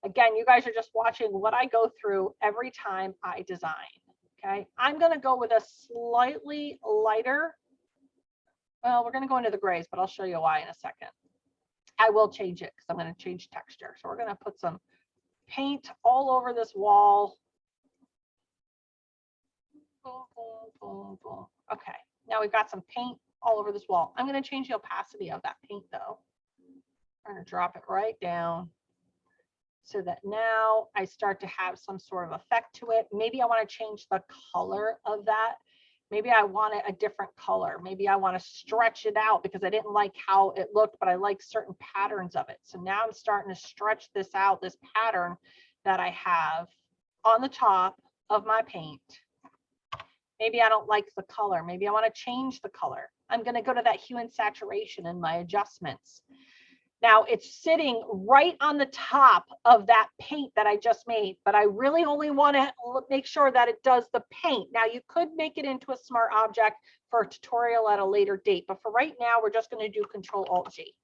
Again, you guys are just watching what I go through every time I design. Okay, I'm going to go with a slightly lighter. Well, we're going to go into the grays, but I'll show you why in a second. I will change it because I'm going to change texture. So we're going to put some paint all over this wall. Boom, boom, boom, boom. Okay, now we've got some paint all over this wall. I'm going to change the opacity of that paint though. I'm going to drop it right down so that now I start to have some sort of effect to it. Maybe I want to change the color of that. Maybe I want it a different color. Maybe I want to stretch it out because I didn't like how it looked, but I like certain patterns of it. So now I'm starting to stretch this out, this pattern, that I have on the top of my paint. Maybe I don't like the color. Maybe I want to change the color. I'm going to go to that hue and saturation in my adjustments. Now it's sitting right on the top of that paint that I just made, but I really only want to make sure that it does the paint. Now you could make it into a smart object for a tutorial at a later date, but for right now, we're just going to do Control-Alt-G.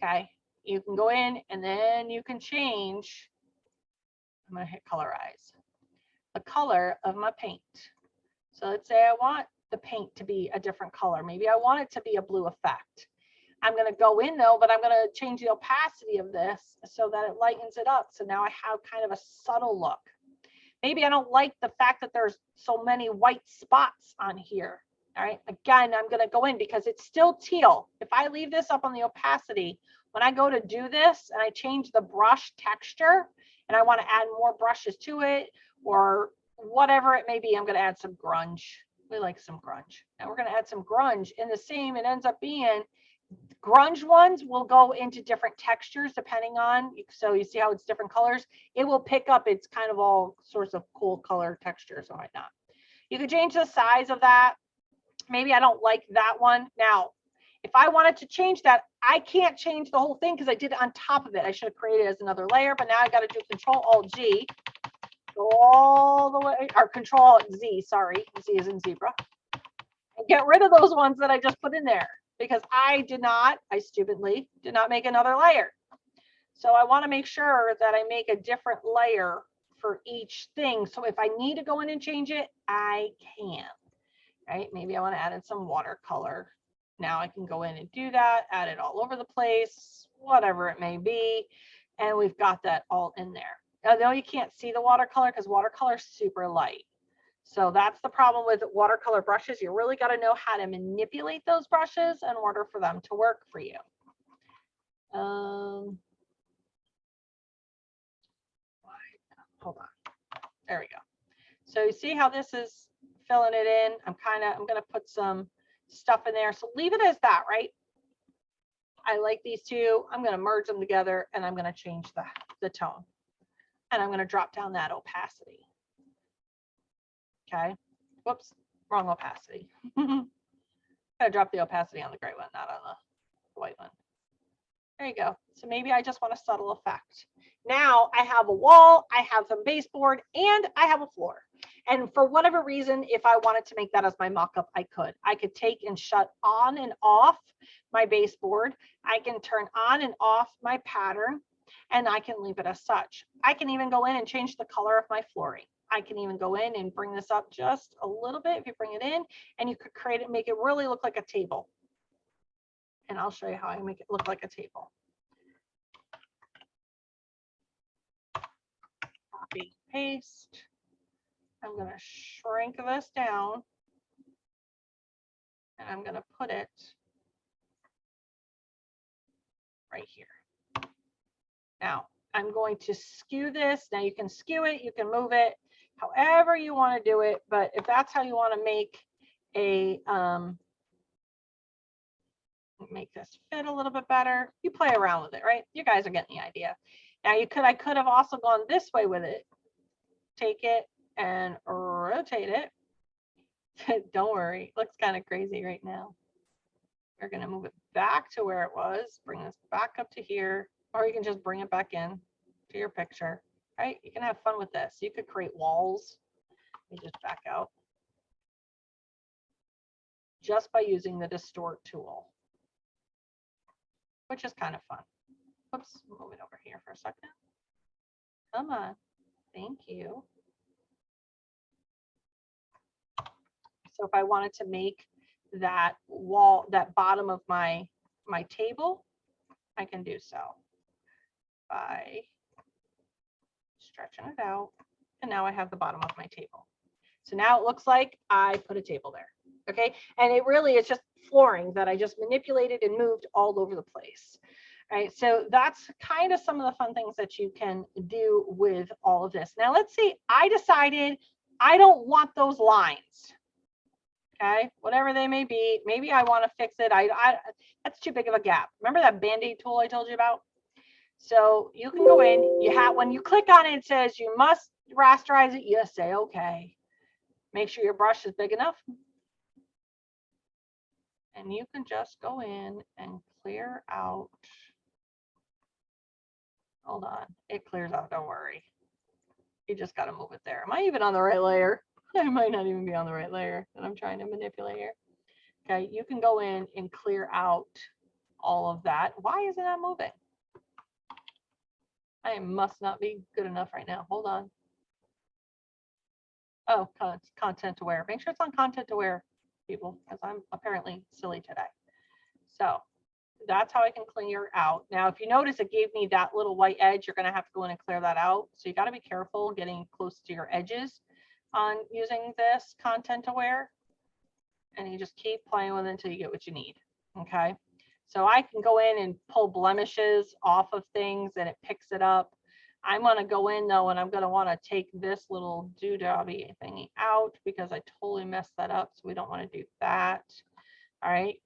Okay, you can go in and then you can change. I'm going to hit colorize the color of my paint. So let's say I want the paint to be a different color. Maybe I want it to be a blue effect. I'm going to go in though, but I'm going to change the opacity of this so that it lightens it up. So now I have kind of a subtle look. Maybe I don't like the fact that there's so many white spots on here. All right. Again, I'm going to go in because it's still teal. If I leave this up on the opacity, when I go to do this and I change the brush texture and I want to add more brushes to it or whatever it may be, I'm going to add some grunge. We like some grunge. And we're going to add some grunge in the same. It ends up being grunge ones will go into different textures depending on, so you see how it's different colors. It will pick up, it's kind of all sorts of cool color textures and whatnot. You can change the size of that. Maybe I don't like that one. Now, if I wanted to change that, I can't change the whole thing because I did it on top of it. I should have created it as another layer, but now I got to do Control-Alt-G, go all the way, or Control-Z, sorry, Z is in zebra, and get rid of those ones that I just put in there. Because I stupidly did not make another layer. So I want to make sure that I make a different layer for each thing. So if I need to go in and change it, I can, right? Maybe I want to add in some watercolor. Now I can go in and do that, add it all over the place, whatever it may be. And we've got that all in there. Now you can't see the watercolor because watercolor is super light. So that's the problem with watercolor brushes. You really got to know how to manipulate those brushes in order for them to work for you. Hold on. There we go. So you see how this is filling it in? I'm going to put some stuff in there. So leave it as that, right? I like these two. I'm going to merge them together and I'm going to change the tone. And I'm going to drop down that opacity. Okay, whoops, wrong opacity. Gotta drop the opacity on the gray one, not on the white one. There you go. So maybe I just want a subtle effect. Now I have a wall, I have some baseboard, and I have a floor. And for whatever reason, if I wanted to make that as my mock-up, I could. I could take and shut on and off my baseboard. I can turn on and off my pattern, and I can leave it as such. I can even go in and change the color of my flooring. I can even go in and bring this up just a little bit if you bring it in, and you could create it, make it really look like a table. And I'll show you how I make it look like a table. Copy, paste. I'm going to shrink this down and I'm going to put it right here. Now I'm going to skew this. Now you can skew it, you can move it however you want to do it, but if that's how you want to make a make this fit a little bit better, you play around with it, right? You guys are getting the idea. Now I could have also gone this way with it. Take it and rotate it. Don't worry, it looks kind of crazy right now. We're going to move it back to where it was, bring this back up to here, or you can just bring it back in to your picture, right? You can have fun with this. You could create walls. Let me just back out. Just by using the Distort tool, which is kind of fun. Whoops, move it over here for a second. Come on, thank you. So if I wanted to make that wall, that bottom of my table, I can do so by stretching it out. And now I have the bottom of my table. So now it looks like I put a table there. Okay, and it really is just flooring that I just manipulated and moved all over the place. All right, so that's kind of some of the fun things that you can do with all of this. Now let's see, I decided I don't want those lines. Okay, whatever they may be, maybe I want to fix it. That's too big of a gap. Remember that Band-Aid tool I told you about? So you can go in, when you click on it, it says you must rasterize it. You say, okay, make sure your brush is big enough. And you can just go in and clear out. Hold on, it clears out, don't worry. You just got to move it there. Am I even on the right layer? I might not even be on the right layer that I'm trying to manipulate here. Okay, you can go in and clear out all of that. Why is it not moving? I must not be good enough right now. Hold on. Oh, content aware. Make sure it's on content aware, people, because I'm apparently silly today. So that's how I can clear out. Now, if you notice, it gave me that little white edge. You're going to have to go in and clear that out. So you got to be careful getting close to your edges on using this content aware. And you just keep playing with it until you get what you need. Okay. So I can go in and pull blemishes off of things and it picks it up. I'm going to go in though, and I'm going to want to take this little doodobby thingy out because I totally messed that up. So we don't want to do that. All right.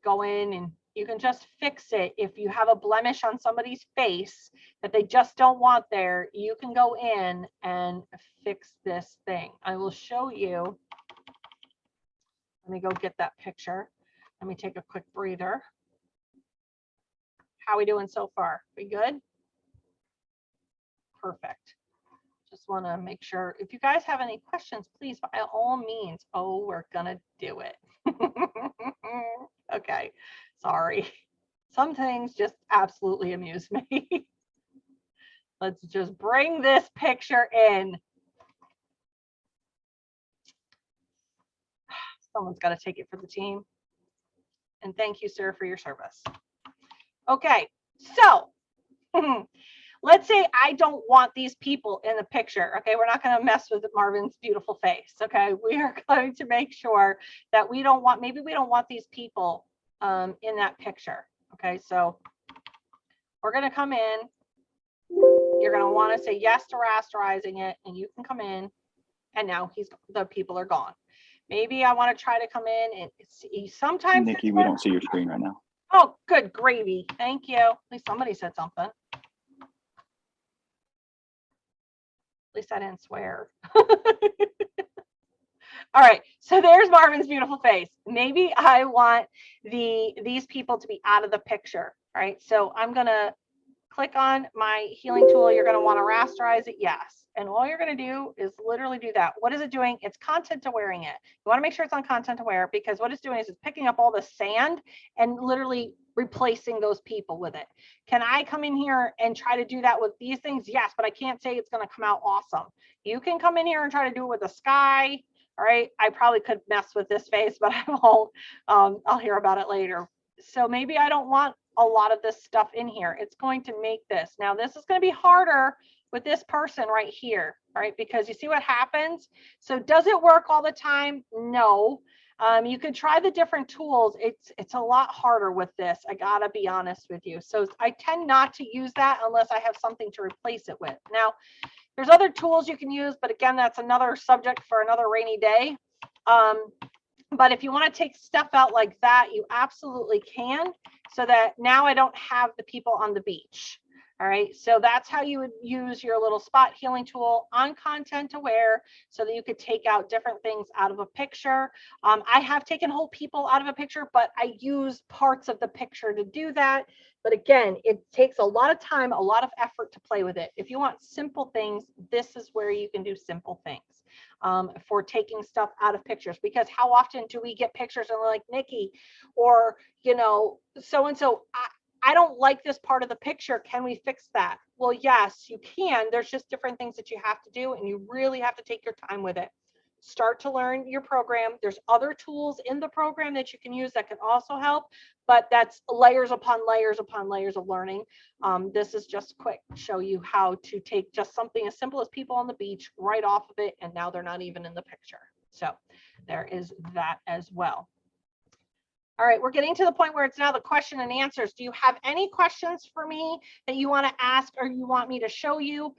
Go in and you can just fix it. If you have a blemish on somebody's face that they just don't want there, you can go in and fix this thing. I will show you. Let me go get that picture. Let me take a quick breather. How are we doing so far? We good? Perfect. Just want to make sure. If you guys have any questions, please, by all means. Oh, we're going to do it. Okay. Sorry. Some things just absolutely amuse me. Let's just bring this picture in. Someone's got to take it for the team. And thank you, sir, for your service. Okay, so let's say I don't want these people in the picture. Okay, we're not going to mess with Marvin's beautiful face. Okay, we are going to make sure that we don't want, maybe we don't want these people in that picture. Okay, so we're going to come in. You're going to want to say yes to rasterizing it, and you can come in, and now the people are gone. Maybe I want to try to come in and see. Sometimes Nikki, we don't see your screen right now. Oh, good gravy. Thank you. At least somebody said something. At least I didn't swear. All right, so there's Marvin's beautiful face. Maybe I want these people to be out of the picture. All right, so I'm gonna click on my healing tool. You're gonna want to rasterize it, yes. And all you're gonna do is literally do that. What is it doing? It's content awareing it. You want to make sure it's on content aware because what it's doing is it's picking up all the sand and literally replacing those people with it. Can I come in here and try to do that with these things? Yes, but I can't say it's gonna come out awesome. You can come in here and try to do it with the sky. All right, I probably could mess with this face, but I won't. I'll hear about it later. So maybe I don't want a lot of this stuff in here. It's going to make this. Now this is going to be harder with this person right here, right? Because you see what happens. So does it work all the time? No. You can try the different tools. It's a lot harder with this. I gotta be honest with you. So I tend not to use that unless I have something to replace it with. Now, there's other tools you can use, but again, that's another subject for another rainy day. But if you want to take stuff out like that, you absolutely can, so that now I don't have the people on the beach. All right, so that's how you would use your little spot healing tool on content aware so that you could take out different things out of a picture. I have taken whole people out of a picture, but I use parts of the picture to do that. But again, it takes a lot of time, a lot of effort to play with it. If you want simple things, this is where you can do simple things for taking stuff out of pictures. Because how often do we get pictures and we're like, Nikki, or, you know, so-and-so, I don't like this part of the picture. Can we fix that? Well, yes, you can. There's just different things that you have to do, and you really have to take your time with it. Start to learn your program. There's other tools in the program that you can use that can also help, but that's layers upon layers upon layers of learning. This is just quick to show you how to take just something as simple as people on the beach right off of it, and now they're not even in the picture. So there is that as well. All right, we're getting to the point where it's now the question and answers. Do you have any questions for me that you want to ask or you want me to show you?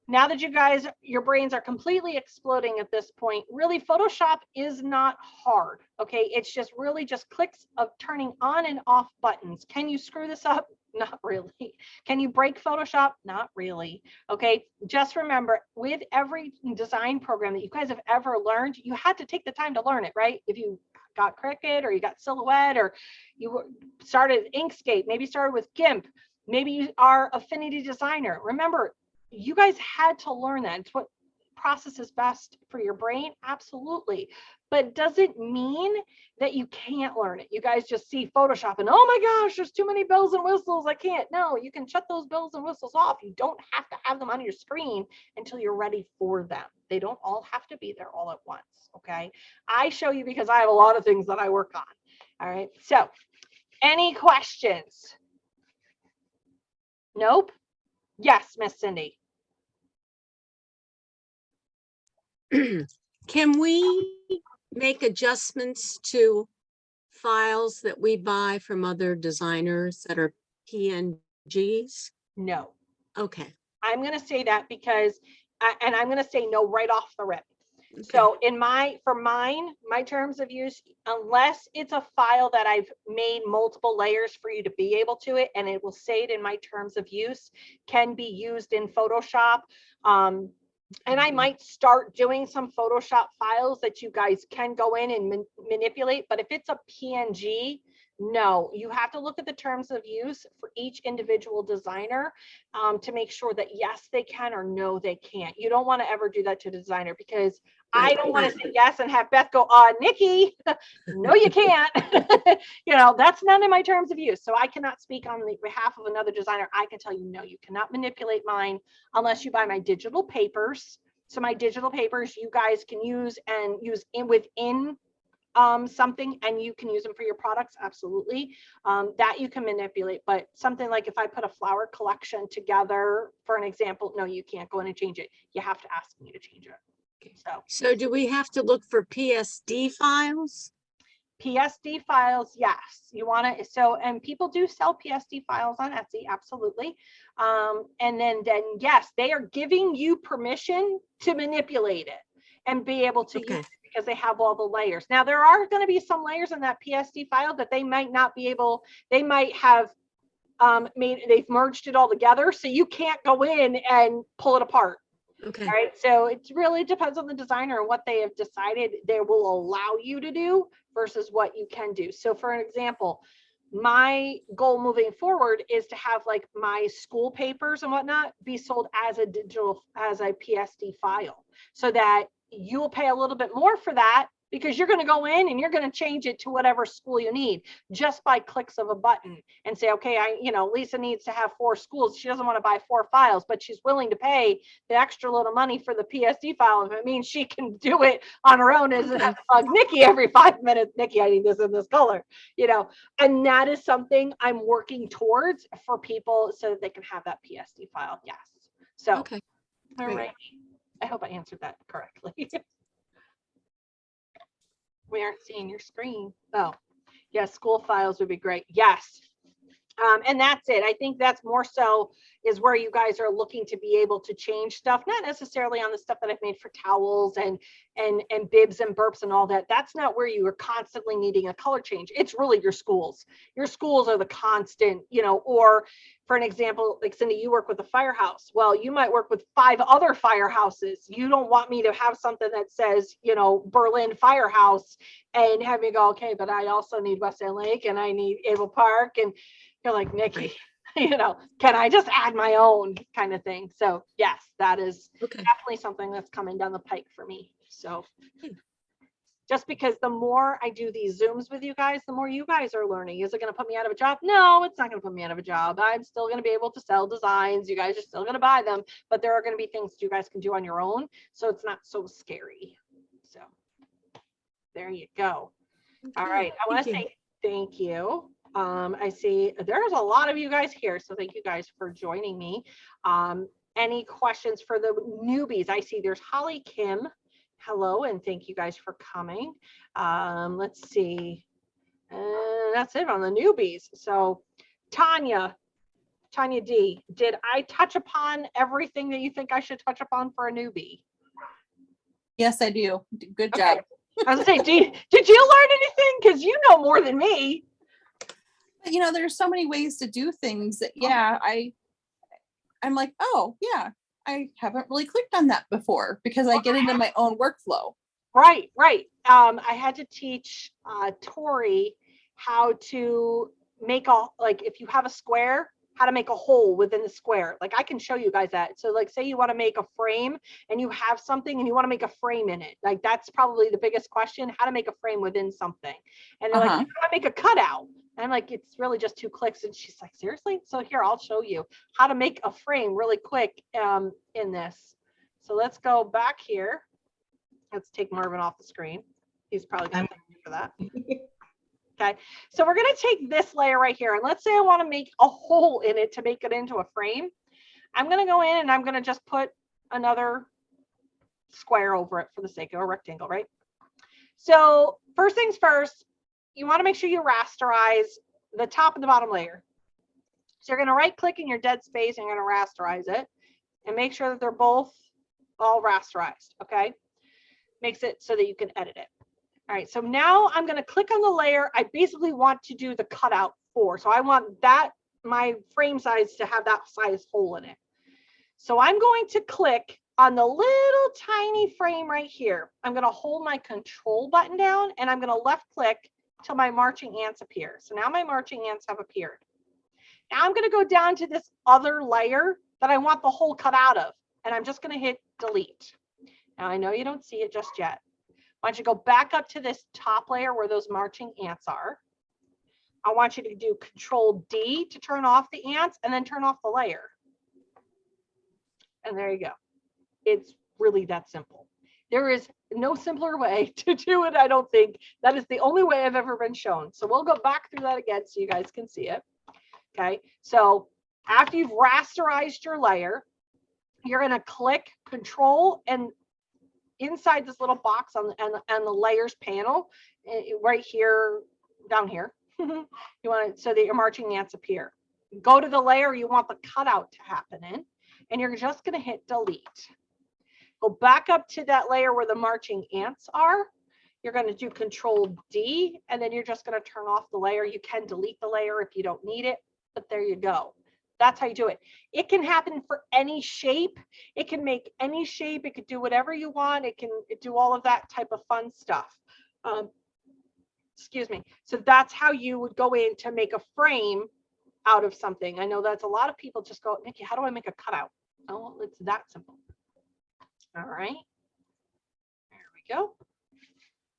Now that you guys, your brains are completely exploding at this point, really Photoshop is not hard, okay? It's just really just clicks of turning on and off buttons. Can you screw this up? Not really. Can you break Photoshop? Not really. Okay. Just remember, with every design program that you guys have ever learned, you had to take the time to learn it, right? If you got Cricut or you got Silhouette or you started Inkscape, maybe started with GIMP, maybe you are Affinity Designer. Remember, you guys had to learn that. It's what process is best for your brain. Absolutely. But does it mean that you can't learn it? You guys just see Photoshop and, oh my gosh, there's too many bells and whistles. I can't. No, you can shut those bells and whistles off. You don't have to have them on your screen until you're ready for them. They don't all have to be there all at once. Okay. I show you because I have a lot of things that I work on. All right. So any questions? Nope. Yes, Miss Cindy. Can we make adjustments to files that we buy from other designers that are PNGs? No. Okay. I'm going to say that because, and I'm going to say no right off the rip. Okay. So for mine, my terms of use, unless it's a file that I've made multiple layers for you to be able to it, and it will say it in my terms of use, can be used in Photoshop. And I might start doing some Photoshop files that you guys can go in and manipulate. But if it's a PNG, no, you have to look at the terms of use for each individual designer to make sure that yes, they can or no, they can't. You don't want to ever do that to a designer because I don't want to say yes and have Beth go, Nikki, no, you can't. That's none of my terms of use. So I cannot speak on the behalf of another designer. I can tell you, no, you cannot manipulate mine unless you buy my digital papers. So my digital papers, you guys can use within something, and you can use them for your products. Absolutely. That you can manipulate, but something like if I put a flower collection together, for an example, no, you can't go in and change it. You have to ask me to change it. So do we have to look for PSD files? PSD files, yes. You want to, and people do sell PSD files on Etsy, absolutely. And then yes, they are giving you permission to manipulate it and be able to use it because they have all the layers. Now, there are going to be some layers in that PSD file that they might not be able, they might have they've merged it all together, so you can't go in and pull it apart. Okay. All right. So it really depends on the designer and what they have decided they will allow you to do versus what you can do. So for an example, my goal moving forward is to have like my school papers and whatnot be sold as a PSD file so that you'll pay a little bit more for that because you're going to go in and you're going to change it to whatever school you need just by clicks of a button and say, okay, Lisa needs to have 4 schools. She doesn't want to buy 4 files, but she's willing to pay the extra little money for the PSD file. If it means she can do it on her own as Nikki every 5 minutes, Nikki, I need this in this color, and that is something I'm working towards for people so that they can have that PSD file. Yes. So, okay. All right. I hope I answered that correctly. We aren't seeing your screen. Oh, yes, school files would be great. Yes. And that's it. I think that's more so is where you guys are looking to be able to change stuff, not necessarily on the stuff that I've made for towels and bibs and burps and all that. That's not where you are constantly needing a color change. It's really your schools. Your schools are the constant, or for an example, like Cindy, you work with a firehouse. Well, you might work with 5 other firehouses. You don't want me to have something that says, Berlin Firehouse and have me go, okay, but I also need West End Lake and I need Able Park. And you're like, Nikki, can I just add my own kind of thing? So yes, that is definitely something that's coming down the pike for me. So just because the more I do these Zooms with you guys, the more you guys are learning. Is it going to put me out of a job? No, it's not going to put me out of a job. I'm still going to be able to sell designs. You guys are still going to buy them, but there are going to be things that you guys can do on your own. So it's not so scary. So there you go. All right. I want to say thank you. I see there's a lot of you guys here. So thank you guys for joining me. Any questions for the newbies? I see there's Holly Kim. Hello, and thank you guys for coming. Let's see. That's it on the newbies. So Tanya D, did I touch upon everything that you think I should touch upon for a newbie? Yes, I do. Good job. I was saying, did you learn anything? Because you know more than me. you know, there's so many ways to do things that, yeah, I'm like, oh yeah, I haven't really clicked on that before because I get into my own workflow. Right, right. I had to teach Tori how to make like if you have a square, how to make a hole within the square. Like I can show you guys that. So like say you want to make a frame and you have something and you want to make a frame in it. Like that's probably the biggest question, how to make a frame within something. And they're like, how do I make a cutout? And I'm like, it's really just 2 clicks. And she's like, seriously? So here, I'll show you how to make a frame really quick in this. So let's go back here. Let's take Marvin off the screen. He's probably going to thank me for that. Okay, so we're going to take this layer right here. And let's say I want to make a hole in it to make it into a frame. I'm going to go in and I'm going to just put another square over it for the sake of a rectangle, right? So first things first, you want to make sure you rasterize the top and the bottom layer. So you're going to right click in your dead space and you're going to rasterize it and make sure that they're both all rasterized, okay? Makes it so that you can edit it. All right, so now I'm going to click on the layer I basically want to do the cutout for. So I want that, my frame size to have that size hole in it. So I'm going to click on the little tiny frame right here. I'm going to hold my control button down and I'm going to left click till my marching ants appear. So now my marching ants have appeared. Now I'm going to go down to this other layer that I want the hole cut out of. And I'm just going to hit delete. Now I know you don't see it just yet. I want you to go back up to this top layer where those marching ants are. I want you to do Control D to turn off the ants and then turn off the layer. And there you go. It's really that simple. There is no simpler way to do it, I don't think. That is the only way I've ever been shown. So we'll go back through that again so you guys can see it. Okay, so after you've rasterized your layer, you're going to click Control and inside this little box on the layers panel, right here, down here, you want it so that your marching ants appear. Go to the layer you want the cutout to happen in, and you're just going to hit delete. Go back up to that layer where the marching ants are. You're going to do Control D, and then you're just going to turn off the layer. You can delete the layer if you don't need it, but there you go. That's how you do it. It can happen for any shape. It can make any shape. It could do whatever you want. It can do all of that type of fun stuff. Excuse me. So that's how you would go in to make a frame out of something. I know that's a lot of people just go, Nikki, how do I make a cutout? Oh, it's that simple. All right. There we go.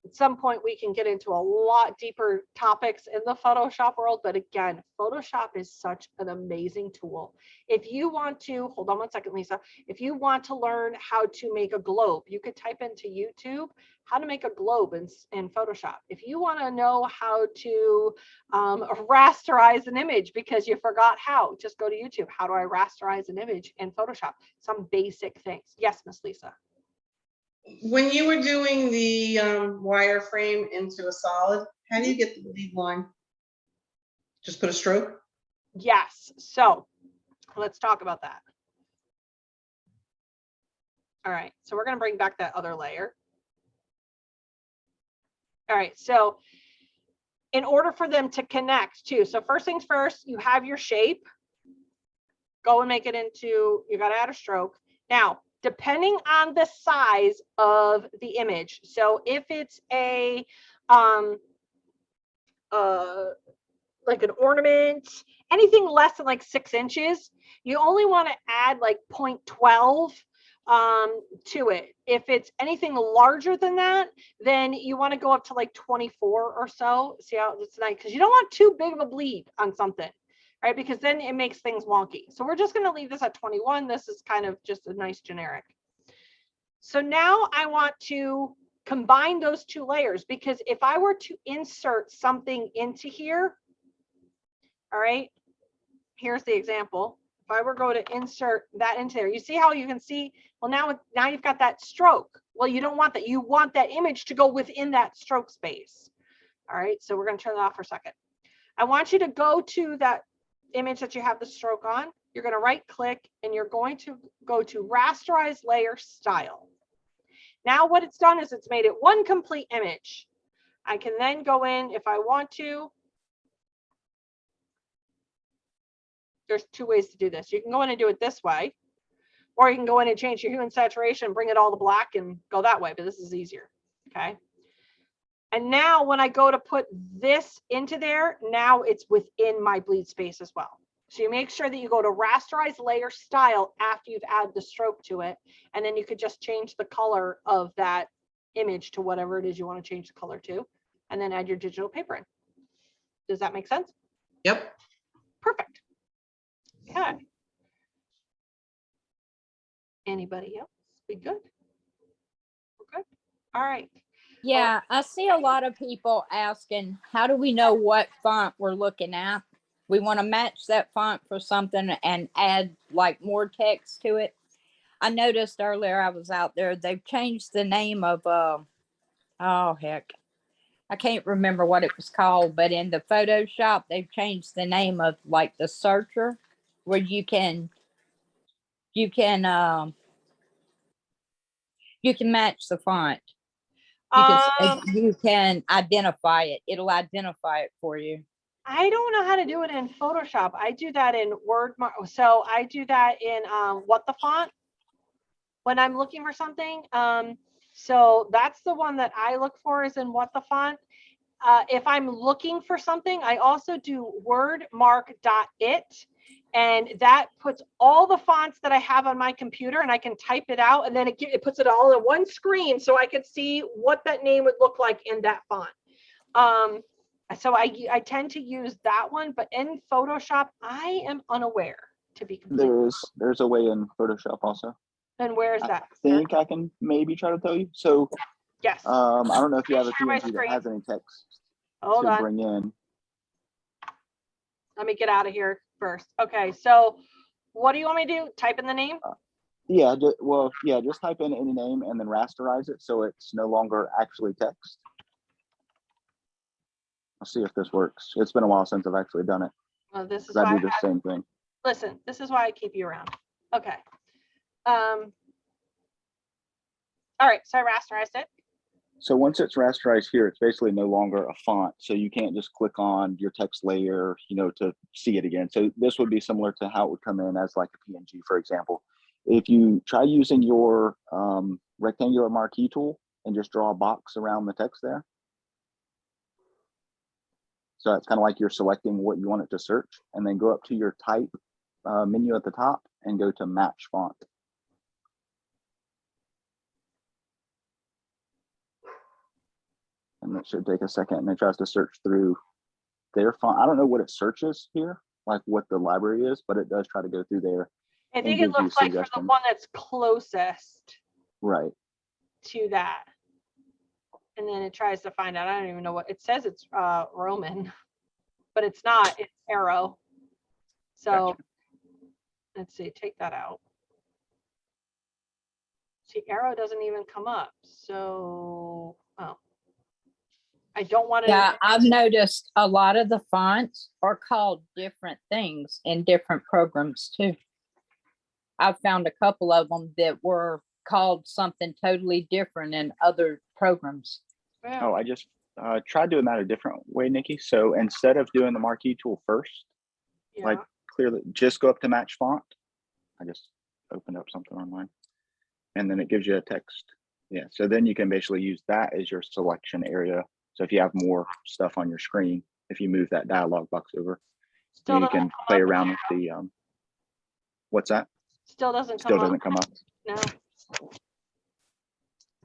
At some point, we can get into a lot deeper topics in the Photoshop world. But again, Photoshop is such an amazing tool. If you want to, hold on one second, Lisa. If you want to learn how to make a globe, you could type into YouTube how to make a globe in Photoshop. If you want to know how to rasterize an image because you forgot how, just go to YouTube. How do I rasterize an image in Photoshop? Some basic things. Yes, Miss Lisa. When you were doing the wireframe into a solid, how do you get the lead line? Just put a stroke? Yes. So let's talk about that. All right. So we're going to bring back that other layer. All right. So in order for them to connect too, so first things first, you have your shape. Go and make it into, you got to add a stroke. Now, depending on the size of the image. So if it's a like an ornament, anything less than like 6 inches, you only want to add like 0.12 to it. If it's anything larger than that, then you want to go up to like 24 or so. See how it's nice, because you don't want too big of a bleed on something, right? Because then it makes things wonky. So we're just going to leave this at 21. This is kind of just a nice generic. So now I want to combine those 2 layers, because if I were to insert something into here, all right, here's the example. If I were going to insert that into there, you see how you can see, well, now you've got that stroke. Well, you don't want that. You want that image to go within that stroke space. All right, so we're going to turn that off for a second. I want you to go to that image that you have the stroke on. You're going to right click and you're going to go to rasterize layer style. Now what it's done is it's made it one complete image. I can then go in if I want to there's two ways to do this. You can go in and do it this way, or you can go in and change your hue and saturation, bring it all to black and go that way, but this is easier, okay? And now when I go to put this into there, now it's within my bleed space as well. So you make sure that you go to rasterize layer style after you've added the stroke to it, and then you could just change the color of that image to whatever it is you want to change the color to, and then add your digital paper in. Does that make sense? Yep. Perfect. Okay. Anybody else? We good? We're good. All right. Yeah, I see a lot of people asking, how do we know what font we're looking at? We want to match that font for something and add like more text to it. I noticed earlier I was out there, they've changed the name of, oh heck, I can't remember what it was called, but in the Photoshop, they've changed the name of like the searcher where you can match the font. You can identify it. It'll identify it for you. I don't know how to do it in Photoshop. I do that in Wordmark. So I do that in what the font when I'm looking for something. So that's the one that I look for is in what the font. If I'm looking for something, I also do wordmark.it, and that puts all the fonts that I have on my computer, and I can type it out, and then it puts it all in one screen so I could see what that name would look like in that font. So I tend to use that one, but in Photoshop, I am unaware, to be completely. There's a way in Photoshop also. And where is I that? think I can maybe try to tell you. So Yes. I don't know if you have a Share my PNG that screen. has any text Hold to on. bring in. Let me get out of here first. Okay, so what do you want me to do? Type in the name? Yeah, just type in any name and then rasterize it so it's no longer actually text. I'll see if this works. It's been a while since I've actually done it. Well, this is I why do the same thing. listen, this is why I keep you around. Okay. All right, so I rasterized it. So once it's rasterized here, it's basically no longer a font. So you can't just click on your text layer, to see it again. So this would be similar to how it would come in as like a PNG, for example. If you try using your rectangular marquee tool and just draw a box around the text there. So it's kind of like you're selecting what you want it to search, and then go up to your type menu at the top and go to match font. And that should take a second, and it tries to search through their font. I don't know what it searches here, like what the library is, but it does try to go through there. I think it looks like for the one that's closest Right. to that. And then it tries to find out. I don't even know what it says. It's Roman, but it's not. It's arrow. So Gotcha. Let's see. Take that out. See, arrow doesn't even come up. So, I don't want to. Yeah, I've noticed a lot of the fonts are called different things in different programs too. I've found a couple of them that were called something totally different in other programs. Yeah. Oh, I just tried doing that a different way, Nikki. So instead of doing the marquee tool first, like clearly just go up to match font. I just opened up something online, and then it gives you a text. Yeah, so then you can basically use that as your selection area. So if you have more stuff on your screen, if you move that dialog box over, Still you can play around with the what's that? Still doesn't come Still up. doesn't come up. No.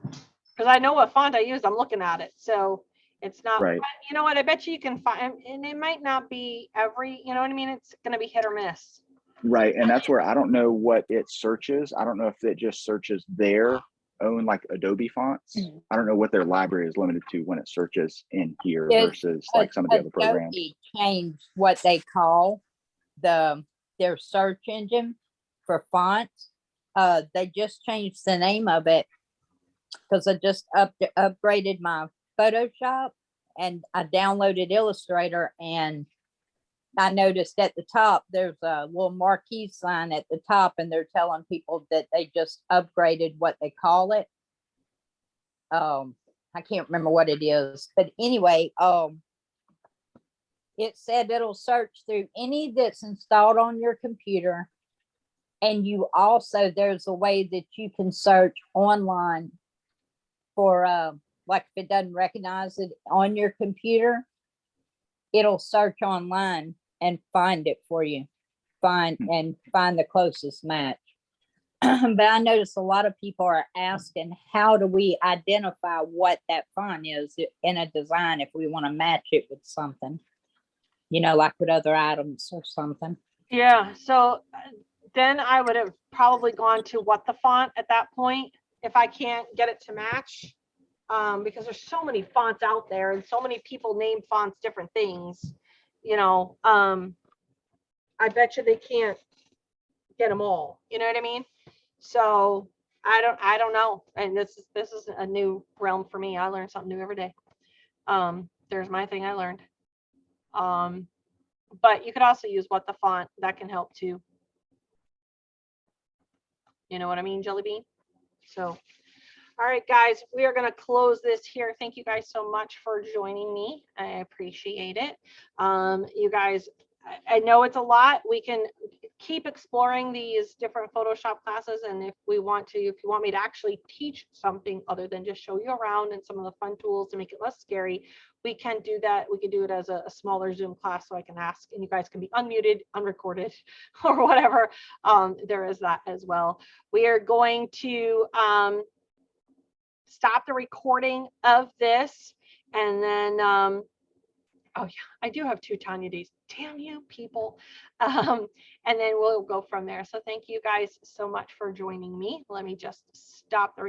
Because I know what font I use. I'm looking at it. So it's not, right. You know what? I bet you can find, and it might not be every, you know what I mean? It's going to be hit or miss. Right. And that's where I don't know what it searches. I don't know if it just searches their own like Adobe fonts. I don't know what their library is limited to when it searches in here versus like some of the other programs. Adobe changed what they call their search engine for fonts. They just changed the name of it because I just upgraded my Photoshop and I downloaded Illustrator, and I noticed at the top there's a little marquee sign at the top, and they're telling people that they just upgraded what they call it. I can't remember what it is, but anyway, it said it'll search through any that's installed on your computer. And you also, there's a way that you can search online for, like if it doesn't recognize it on your computer, it'll search online and find it for you. Find the closest match. But I notice a lot of people are asking, how do we identify what that font is in a design if we want to match it with something, you know, like with other items or something? Yeah, so then I would have probably gone to what the font at that point, if I can't get it to match. Because there's so many fonts out there and so many people name fonts different things, you know. I bet you they can't get them all, you know what I mean? So I don't know. And this is a new realm for me. I learn something new every day. There's my thing I learned. But you could also use what the font, that can help too. You know what I mean, Jelly Bean? So, all right, guys, we are going to close this here. Thank you guys so much for joining me. I appreciate it. You guys, I know it's a lot. We can keep exploring these different Photoshop classes. And if you want me to actually teach something other than just show you around and some of the fun tools to make it less scary, we can do that. We can do it as a smaller Zoom class, so I can ask and you guys can be unmuted, unrecorded, or whatever. There is that as well. We are going to stop the recording of this, and then oh yeah, I do have 2 Tanya days. Damn you people. And then we'll go from there. So thank you guys so much for joining me. Let me just stop the